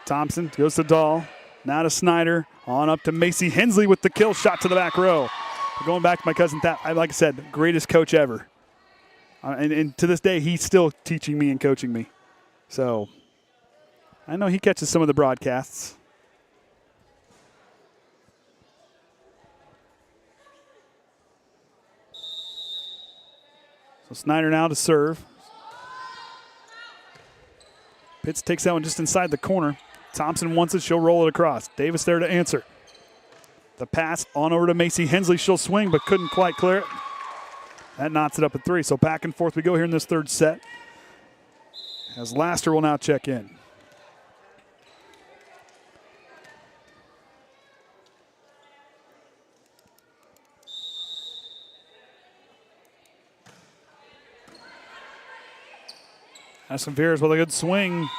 Speaker 1: Thompson goes to Dahl. Now to Snyder. On up to Macy Hensley with the kill shot to the back row. Going back to my cousin, like I said, greatest coach ever. And to this day, he's still teaching me and coaching me. So I know he catches some of the broadcasts. So Snyder now to serve. Pitts takes that one just inside the corner. Thompson wants it. She'll roll it across. Davis there to answer. The pass on over to Macy Hensley. She'll swing, but couldn't quite clear it. That knots it up at 3. So back and forth we go here in this third set. As Laster will now check in. Addison Veers with a good swing.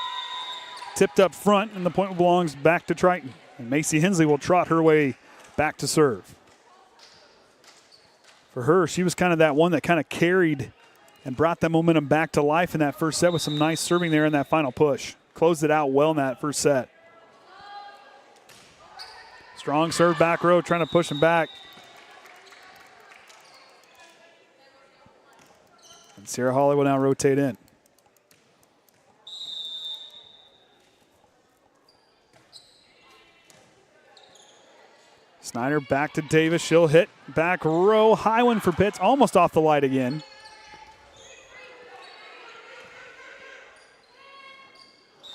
Speaker 1: Tipped up front, and the point belongs back to Triton. And Macy Hensley will trot her way back to serve. For her, she was kind of that one that kind of carried and brought that momentum back to life in that first set with some nice serving there in that final push. Closed it out well in that first set. Strong serve back row, trying to push him back. And Sierra Hawley will now rotate in. Snyder back to Davis. She'll hit back row. High one for Pitts. Almost off the light again.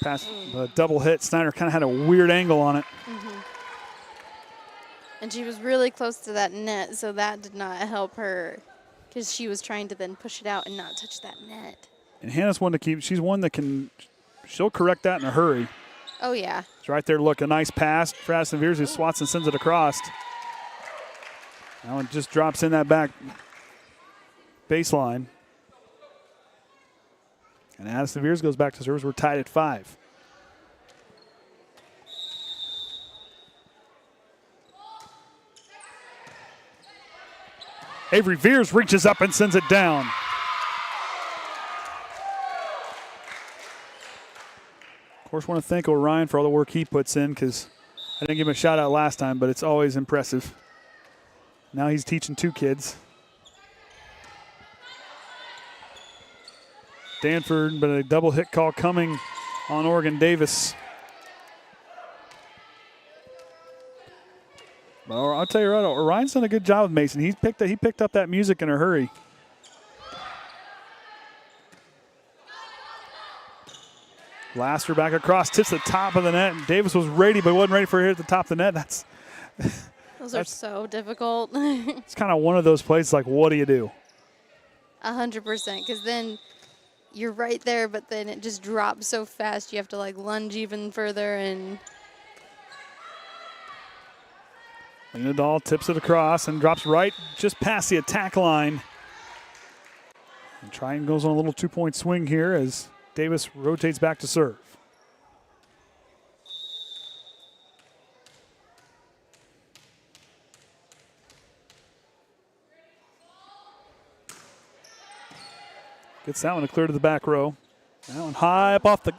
Speaker 1: Pass, double hit. Snyder kind of had a weird angle on it.
Speaker 2: Mm-hmm. And she was really close to that net, so that did not help her because she was trying to then push it out and not touch that net.
Speaker 1: And Hannah's one to keep. She's one that she'll correct that in a hurry.
Speaker 2: Oh, yeah.
Speaker 1: It's right there. Look, a nice pass for Addison Veers, who swats and sends it across. That one just drops in that back baseline. And Addison Veers goes back to serves. We're tied at 5. Avery Veers reaches up and sends it down. Of course, want to thank Orion for all the work he puts in, because I didn't give him a shout out last time, but it's always impressive. Now he's teaching 2 kids. Danford, but a double hit call coming on Oregon Davis. Well, I'll tell you right, Orion's done a good job with Mason. He picked up that music in a hurry. Blaster back across, tips the top of the net. Davis was ready, but wasn't ready for it at the top of the net.
Speaker 2: Those are so difficult.
Speaker 1: It's kind of one of those plays like, what do you do?
Speaker 2: 100%, because then you're right there, but then it just drops so fast. You have to like lunge even further. And
Speaker 1: Nadal tips it across and drops right just past the attack line. And Triton goes on a little 2-point swing here as Davis rotates back to serve. Gets that one to clear to the back row. That one high up off the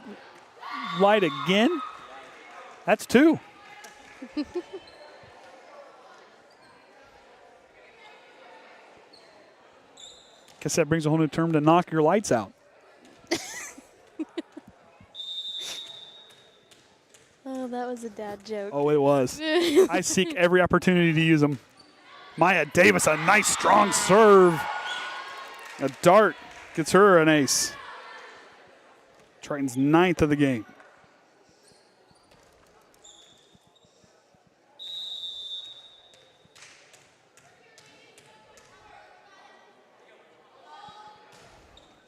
Speaker 1: light again. That's 2. Guess that brings a whole new term to knock your lights out.
Speaker 2: oh, that was a dad joke.
Speaker 1: Oh, it was. I seek every opportunity to use them. Maya Davis, a nice strong serve. A dart gets her an ace. Triton's 9th of the game.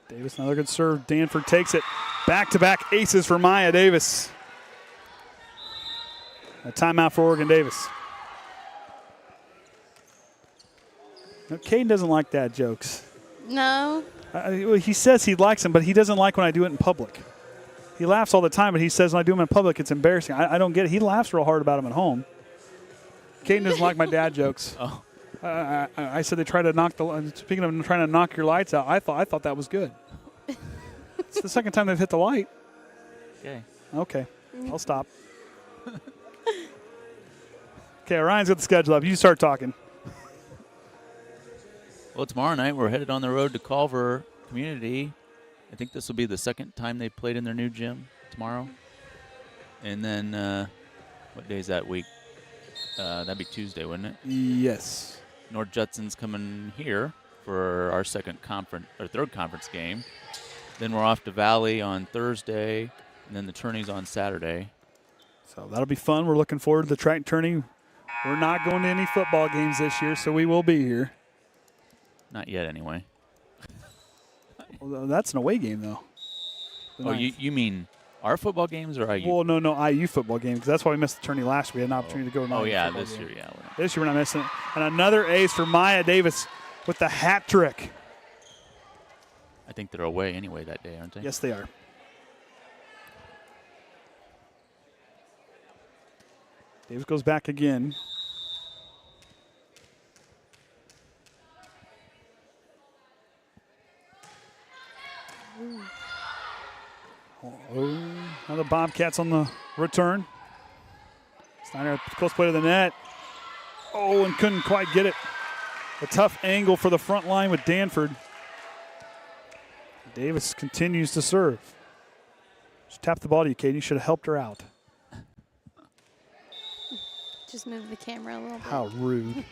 Speaker 1: Davis, another good serve. Danford takes it. Back-to-back aces for Maya Davis. A timeout for Oregon Davis. Now, Caden doesn't like dad jokes.
Speaker 2: No.
Speaker 1: He says he likes them, but he doesn't like when I do it in public. He laughs all the time, but he says when I do them in public, it's embarrassing. I don't get it. He laughs real hard about them at home. Caden doesn't like my dad jokes.
Speaker 11: Oh.
Speaker 1: I said they try to knock speaking of trying to knock your lights out, I thought that was good. It's the second time they've hit the light. Okay. I'll stop. Okay, Ryan's got the schedule up. You start talking.
Speaker 11: Well, tomorrow night we're headed on the road to Culver Community. I think this will be the second time they've played in their new gym tomorrow. And then what day is that week? That'd be Tuesday, wouldn't it?
Speaker 1: Yes.
Speaker 11: North Judson's coming here for our third conference game. Then we're off to Valley on Thursday, and then the tourney's on Saturday.
Speaker 1: So that'll be fun. We're looking forward to the track tourney. We're not going to any football games this year, so we will be here.
Speaker 11: Not yet, anyway.
Speaker 1: Well, that's an away game, though.
Speaker 11: Oh, you mean our football games or IU?
Speaker 1: Well, no, IU football game, because that's why we missed the tourney last year. We had an opportunity to go to IU
Speaker 11: this
Speaker 1: game.
Speaker 11: year, yeah.
Speaker 1: This year we're not missing it. And another ace for Maya Davis with the hat trick.
Speaker 11: I think they're away anyway that day, aren't they?
Speaker 1: Yes, they are. Davis goes back again. Now the Bobcats on the return. Snyder, close play to the net. Oh, and couldn't quite get it. A tough angle for the front line with Danford. Davis continues to serve. Just tapped the ball to you, Katie. You should have helped her out.
Speaker 2: Just move the camera a little bit.
Speaker 1: How rude.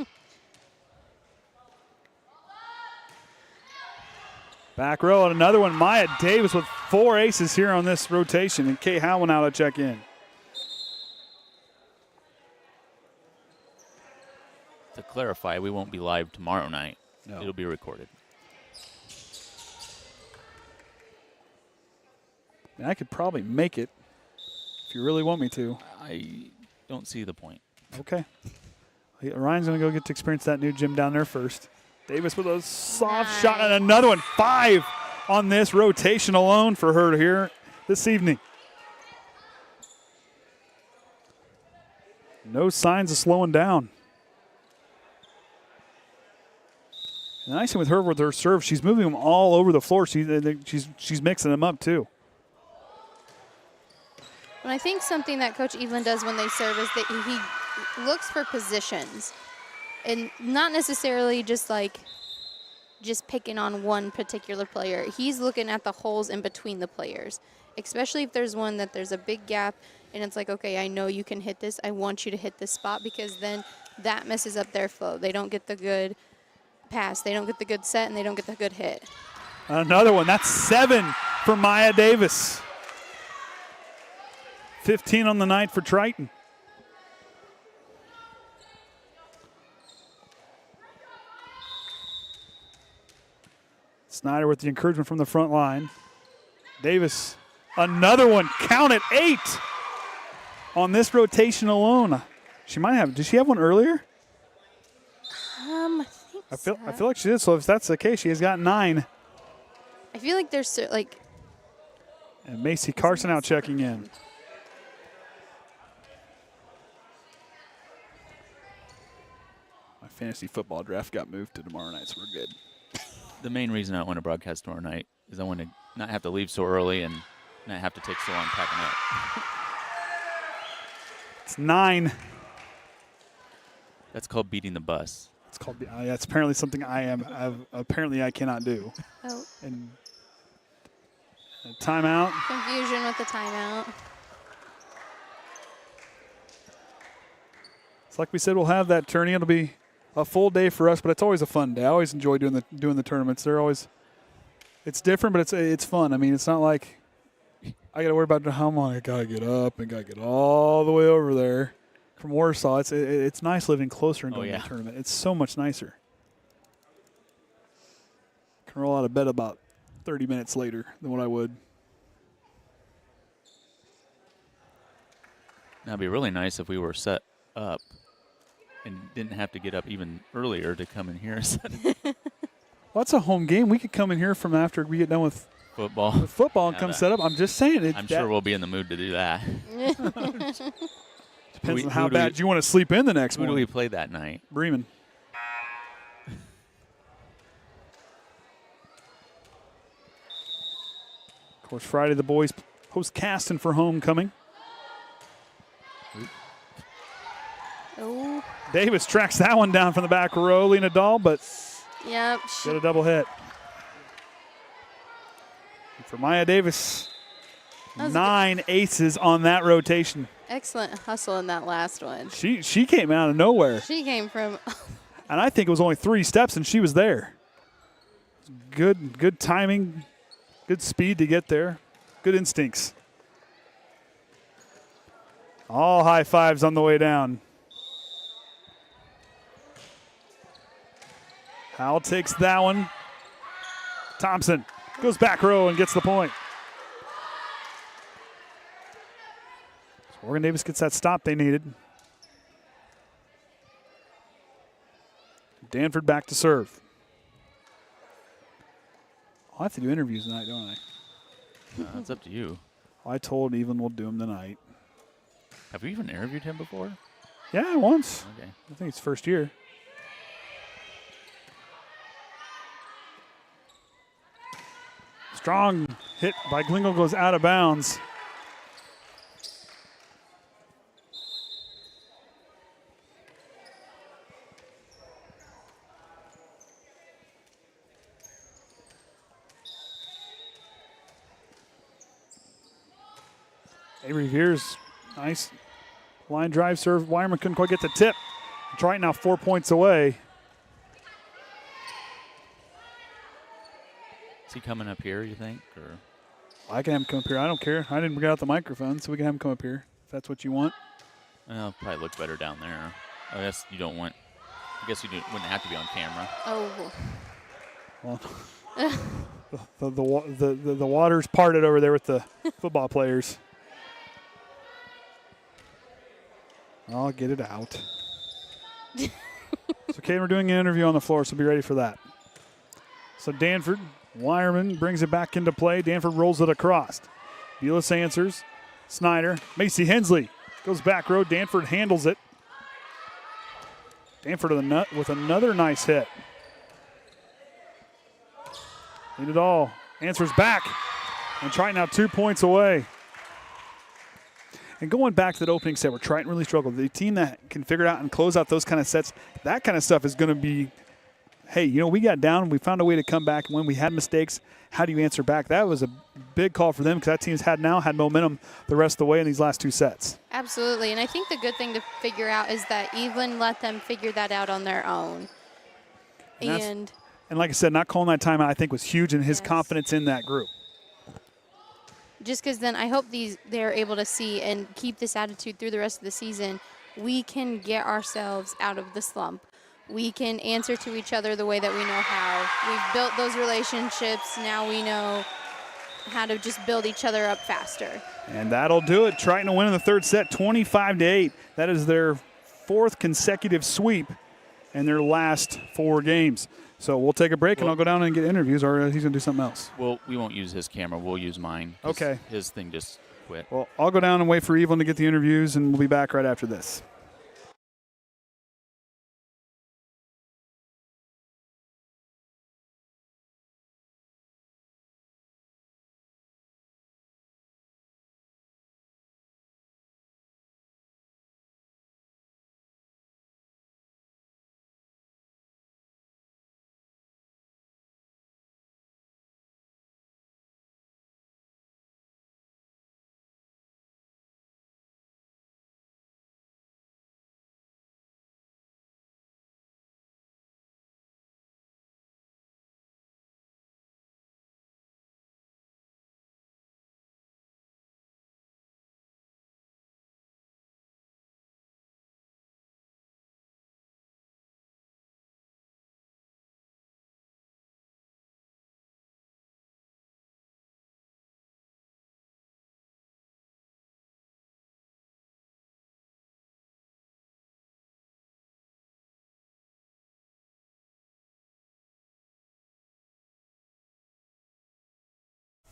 Speaker 1: Back row and another one. Maya Davis with 4 aces here on this rotation. And Kay Howell now to check in.
Speaker 11: clarify, we won't be live tomorrow night.
Speaker 1: No.
Speaker 11: It'll be recorded.
Speaker 1: And I could probably make it if you really want me to.
Speaker 11: I don't see the point.
Speaker 1: Okay. Ryan's going to go get to experience that new gym down there first. Davis with a soft shot and another one. 5 on this rotation alone for her here this evening. No signs of slowing down. And the nice thing with her serve, she's moving them all over the floor. She's mixing them up too.
Speaker 2: And I think something that Coach Evelyn does when they serve is that he looks for positions and not necessarily just picking on one particular player. He's looking at the holes in between the players, especially if there's one that there's a big gap and it's like, okay, I know you can hit this. I want you to hit this spot, because then that messes up their flow. They don't get the good pass. They don't get the good set, and they don't get the good hit.
Speaker 1: Another one. That's 7 for Maya Davis. 15 on the night for Triton. Snyder with the encouragement from the front line. Davis, another one. Count it, 8 on this rotation alone. She might have. Did she have one earlier?
Speaker 2: I think
Speaker 1: I feel like she did. So if that's the case, she has got 9.
Speaker 2: I feel like there's
Speaker 1: And Macy Carson out checking in. My fantasy football draft got moved to tomorrow night, so we're good.
Speaker 11: The main reason I want to broadcast tomorrow night is I want to not have to leave so early and not have to take so long packing up.
Speaker 1: It's 9.
Speaker 11: That's called beating the bus.
Speaker 1: It's called. That's apparently something apparently I cannot do.
Speaker 2: Oh.
Speaker 1: And a timeout.
Speaker 2: Confusion with the timeout.
Speaker 1: It's like we said, we'll have that tourney. It'll be a full day for us, but it's always a fun day. I always enjoy doing the tournaments. They're always, it's different, but it's fun. I mean, it's not like I got to worry about how long I got to get up and got to get all the way over there from Warsaw. It's nice living closer and going to the tournament. It's so much nicer. Can roll out of bed about 30 minutes later than what I would.
Speaker 11: Now, it'd be really nice if we were set up and didn't have to get up even earlier to come in here.
Speaker 1: Well, that's a home game. We could come in here from after we get done with
Speaker 11: football
Speaker 1: and come set up. I'm just saying.
Speaker 11: I'm sure we'll be in the mood to do that.
Speaker 1: Depends on how bad you want to sleep in the next
Speaker 11: morning.
Speaker 1: Who
Speaker 11: do we play that night?
Speaker 1: Bremen. Of course, Friday the boys host Caston for homecoming.
Speaker 2: Oh.
Speaker 1: Davis tracks that one down from the back row. Lena Dahl, but
Speaker 2: yep,
Speaker 1: got a double hit. And for Maya Davis, 9 aces on that rotation.
Speaker 2: Excellent hustle in that last one.
Speaker 1: She came out of nowhere.
Speaker 2: She came from.
Speaker 1: And I think it was only 3 steps, and she was there. Good timing, good speed to get there, good instincts. All high fives on the way down. Howell takes that one. Thompson goes back row and gets the point. So Oregon Davis gets that stop they needed. Danford back to serve. I'll have to do interviews tonight, don't I?
Speaker 11: It's up to you.
Speaker 1: I told Evelyn we'll do them tonight.
Speaker 11: Have you even interviewed him before?
Speaker 1: Yeah, once.
Speaker 11: Okay.
Speaker 1: I think it's first year. Strong hit by Glingle goes out of bounds. Avery Veers, nice line drive serve. Wyerman couldn't quite get the tip. Triton now 4 points away.
Speaker 11: Is he coming up here, you think? Or
Speaker 1: I can have him come up here. I don't care. I didn't get out the microphone, so we can have him come up here if that's what you want.
Speaker 11: well, probably look better down there. I guess you don't want I guess you wouldn't have to be on camera.
Speaker 2: Oh.
Speaker 1: Well, the water's parted over there with the football players. I'll get it out. So, Kate, we're doing an interview on the floor, so be ready for that. So, Danford, Wireman brings it back into play. Danford rolls it across. Bulis answers. Snyder. Macy Hensley goes back row. Danford handles it. Danford with another nice hit. Need it all. Answers back. And Triton now 2 points away. And going back to that opening set where Triton really struggled, the team that can figure it out and close out those kind of sets, that kind of stuff is going to be, hey, we got down, we found a way to come back. When we had mistakes, how do you answer back? That was a big call for them because that team's had momentum the rest of the way in these last two sets.
Speaker 2: Absolutely, and I think the good thing to figure out is that Evelyn let them figure that out on their own. And
Speaker 1: like I said, not calling that timeout I think was huge in his confidence in that group.
Speaker 2: Just because then I hope they're able to see and keep this attitude through the rest of the season. We can get ourselves out of the slump. We can answer to each other the way that we know how. We've built those relationships. Now we know how to just build each other up faster.
Speaker 1: And that'll do it. Triton will win in the third set, 25-8. That is their fourth consecutive sweep in their last 4 games. So we'll take a break, and I'll go down and get interviews, or he's going to do something else.
Speaker 11: Well, we won't use his camera. We'll use mine.
Speaker 1: Okay.
Speaker 11: His thing just quit.
Speaker 1: Well, I'll go down and wait for Evelyn to get the interviews, and we'll be back right after this.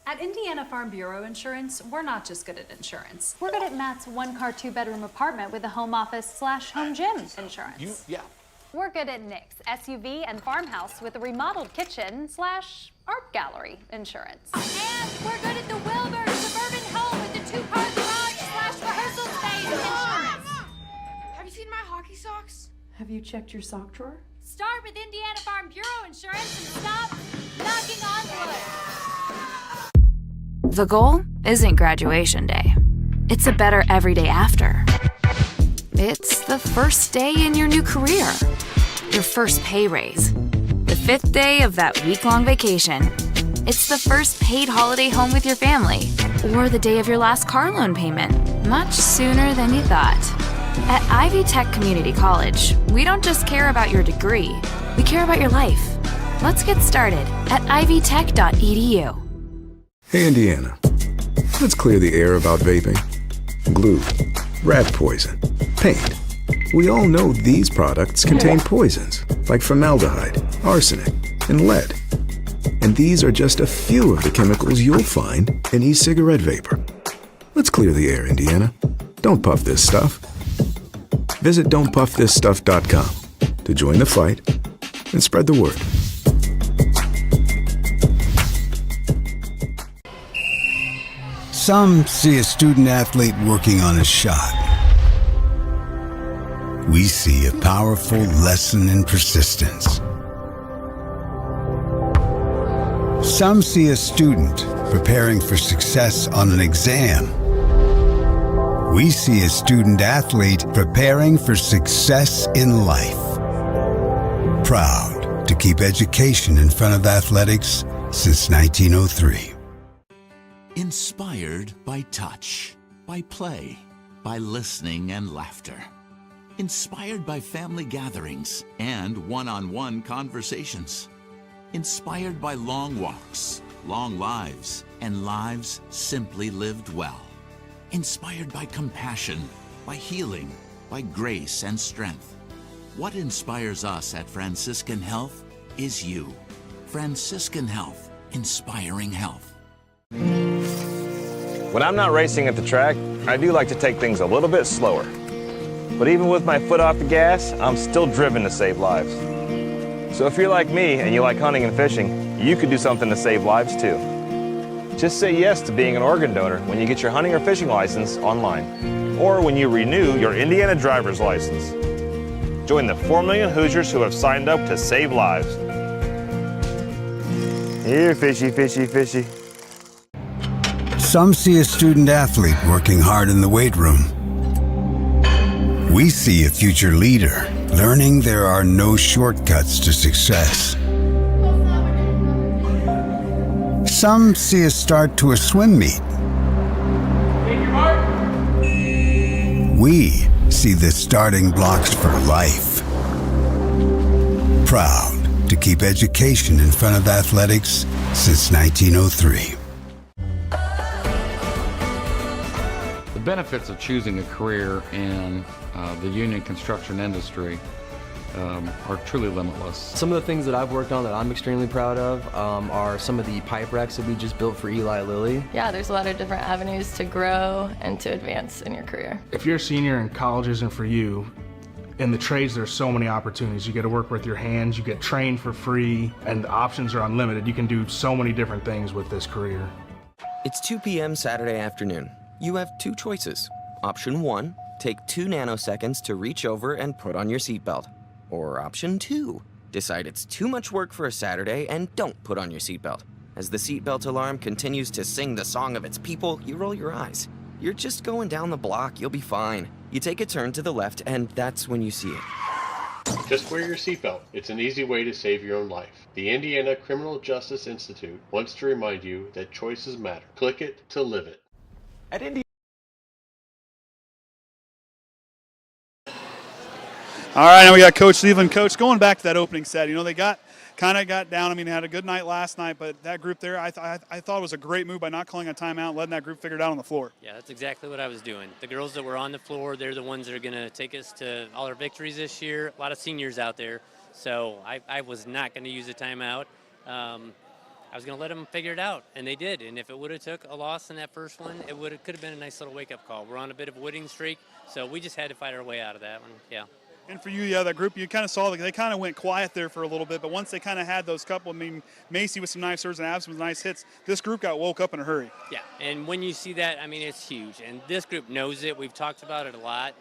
Speaker 4: At Indiana Farm Bureau Insurance, we're not just good at insurance. We're good at Matt's 1-car, 2-bedroom apartment with a home office / home gym insurance. We're good at Nick's SUV and farmhouse with a remodeled kitchen / art gallery insurance.
Speaker 5: And we're good at the Wilbur suburban home with the 2-car garage / rehearsal space insurance.
Speaker 6: Have you seen my hockey socks?
Speaker 7: Have you checked your sock drawer?
Speaker 5: Start with Indiana Farm Bureau Insurance and stop knocking on wood.
Speaker 12: The goal isn't graduation day. It's a better every day after. It's the first day in your new career, your first pay raise, the 5th day of that week-long vacation. It's the first paid holiday home with your family, or the day of your last car loan payment, much sooner than you thought. At Ivy Tech Community College, we don't just care about your degree, we care about your life. Let's get started at ivytech.edu.
Speaker 13: Hey, Indiana. Let's clear the air about vaping. Glue, rat poison, paint. We all know these products contain poisons like formaldehyde, arsenic, and lead. And these are just a few of the chemicals you'll find in e-cigarette vapor. Let's clear the air, Indiana. Don't puff this stuff. Visit don'tpuffthisstuff.com to join the fight and spread the word.
Speaker 3: Some see a student athlete working on a shot. We see a powerful lesson in persistence. Some see a student preparing for success on an exam. We see a student athlete preparing for success in life. Proud to keep education in front of athletics since 1903.
Speaker 14: Inspired by touch, by play, by listening and laughter. Inspired by family gatherings and one-on-one conversations. Inspired by long walks, long lives, and lives simply lived well. Inspired by compassion, by healing, by grace and strength. What inspires us at Franciscan Health is you. Franciscan Health, inspiring health.
Speaker 15: When I'm not racing at the track, I do like to take things a little bit slower. But even with my foot off the gas, I'm still driven to save lives. So if you're like me and you like hunting and fishing, you could do something to save lives too. Just say yes to being an organ donor when you get your hunting or fishing license online, or when you renew your Indiana driver's license. Join the 4 million Hoosiers who have signed up to save lives. Here, fishy, fishy, fishy.
Speaker 3: Some see a student athlete working hard in the weight room. We see a future leader learning there are no shortcuts to success. Some see a start to a swim meet. We see the starting blocks for life. Proud to keep education in front of athletics since 1903.
Speaker 16: The benefits of choosing a career in the union construction industry are truly limitless.
Speaker 17: Some of the things that I've worked on that I'm extremely proud of are some of the pipe racks that we just built for Eli Lilly.
Speaker 18: Yeah, there's a lot of different avenues to grow and to advance in your career.
Speaker 19: If you're a senior and college isn't for you, in the trades there's so many opportunities. You get to work with your hands, you get trained for free, and the options are unlimited. You can do so many different things with this career.
Speaker 20: It's 2 p.m. Saturday afternoon. You have two choices. Option 1, take 2 nanoseconds to reach over and put on your seatbelt. Or option 2, decide it's too much work for a Saturday and don't put on your seatbelt. As the seatbelt alarm continues to sing the song of its people, you roll your eyes. You're just going down the block, you'll be fine. You take a turn to the left and that's when you see it.
Speaker 21: Just wear your seatbelt. It's an easy way to save your own life. The Indiana Criminal Justice Institute wants to remind you that choices matter. Click it to live it.
Speaker 8: At Indiana.
Speaker 1: All right, now we got Coach Cleveland. Coach, going back to that opening set, you know, they got down. I mean, they had a good night last night, but that group there, I thought it was a great move by not calling a timeout, letting that group figure it out on the floor.
Speaker 22: Yeah, that's exactly what I was doing. The girls that were on the floor, they're the ones that are going to take us to all our victories this year. A lot of seniors out there, so I was not going to use a timeout. I was going to let them figure it out, and they did. And if it would have took a loss in that first one, could have been a nice little wake-up call. We're on a bit of a winning streak, so we just had to fight our way out of that one. Yeah.
Speaker 1: And for you, yeah, that group, you kind of saw they kind of went quiet there for a little bit, but once they kind of had those couple, I mean, Macy with some nice serves and Abs with nice hits, this group got woke up in a hurry.
Speaker 22: Yeah, and when you see that, I mean, it's huge. And this group knows it. We've talked about it a lot.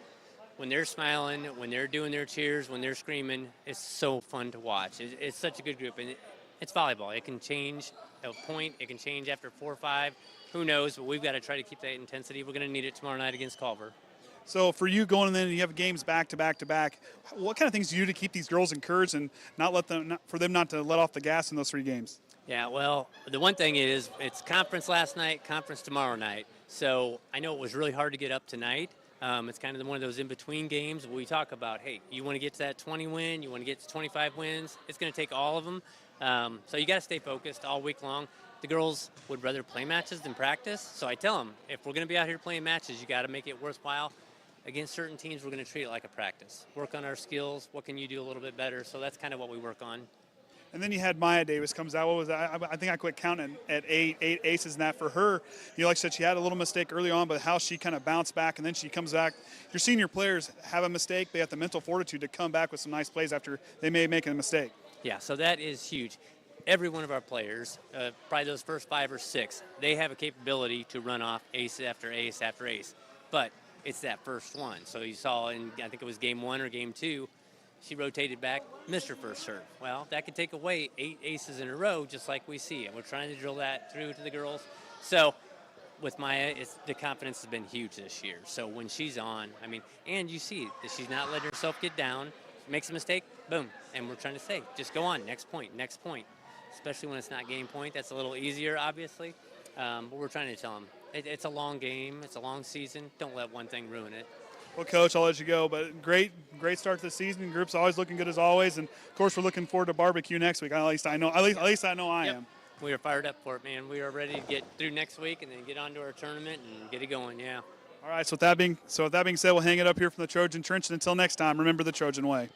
Speaker 22: When they're smiling, when they're doing their cheers, when they're screaming, it's so fun to watch. It's such a good group. And it's volleyball. It can change a point. It can change after 4 or 5. Who knows? But we've got to try to keep that intensity. We're going to need it tomorrow night against Culver.
Speaker 1: So for you going in there and you have games back to back to back, what kind of things do you do to keep these girls encouraged and for them not to let off the gas in those 3 games?
Speaker 22: Yeah, well, the one thing is it's conference last night, conference tomorrow night. So I know it was really hard to get up tonight. It's kind of one of those in-between games where we talk about, hey, you want to get to that 20 win, you want to get to 25 wins. It's going to take all of them. So you got to stay focused all week long. The girls would rather play matches than practice. So I tell them, if we're going to be out here playing matches, you got to make it worthwhile. Against certain teams, we're going to treat it like a practice. Work on our skills. What can you do a little bit better? So that's kind of what we work on.
Speaker 1: And then you had Maya Davis comes out. What was that? I think I quit counting at eight aces in that for her. You know, like I said, she had a little mistake early on, but how she kind of bounced back and then she comes back. Your senior players have a mistake. They have the mental fortitude to come back with some nice plays after they may make a mistake.
Speaker 22: Yeah, so that is huge. Every one of our players, probably those first 5 or 6, they have a capability to run off ace after ace after ace. But it's that first one. So you saw in, I think it was game 1 or game 2, she rotated back, missed her first serve. Well, that could take away 8 aces in a row, just like we see it. We're trying to drill that through to the girls. So with Maya, the confidence has been huge this year. So when she's on, I mean, and you see that she's not letting herself get down, makes a mistake, boom. And we're trying to say, just go on, next point, especially when it's not game point. That's a little easier, obviously. But we're trying to tell them, it's a long game, it's a long season. Don't let one thing ruin it.
Speaker 1: Well, Coach, I'll let you go, but great start to the season. Group's always looking good as always, and of course we're looking forward to barbecue next week. At least I know I am.
Speaker 22: We are fired up for it, man. We are ready to get through next week and then get on to our tournament and get it going. Yeah.
Speaker 1: All right. So with that being said, we'll hang it up here from the Trojan Trench. And until next time, remember the Trojan way.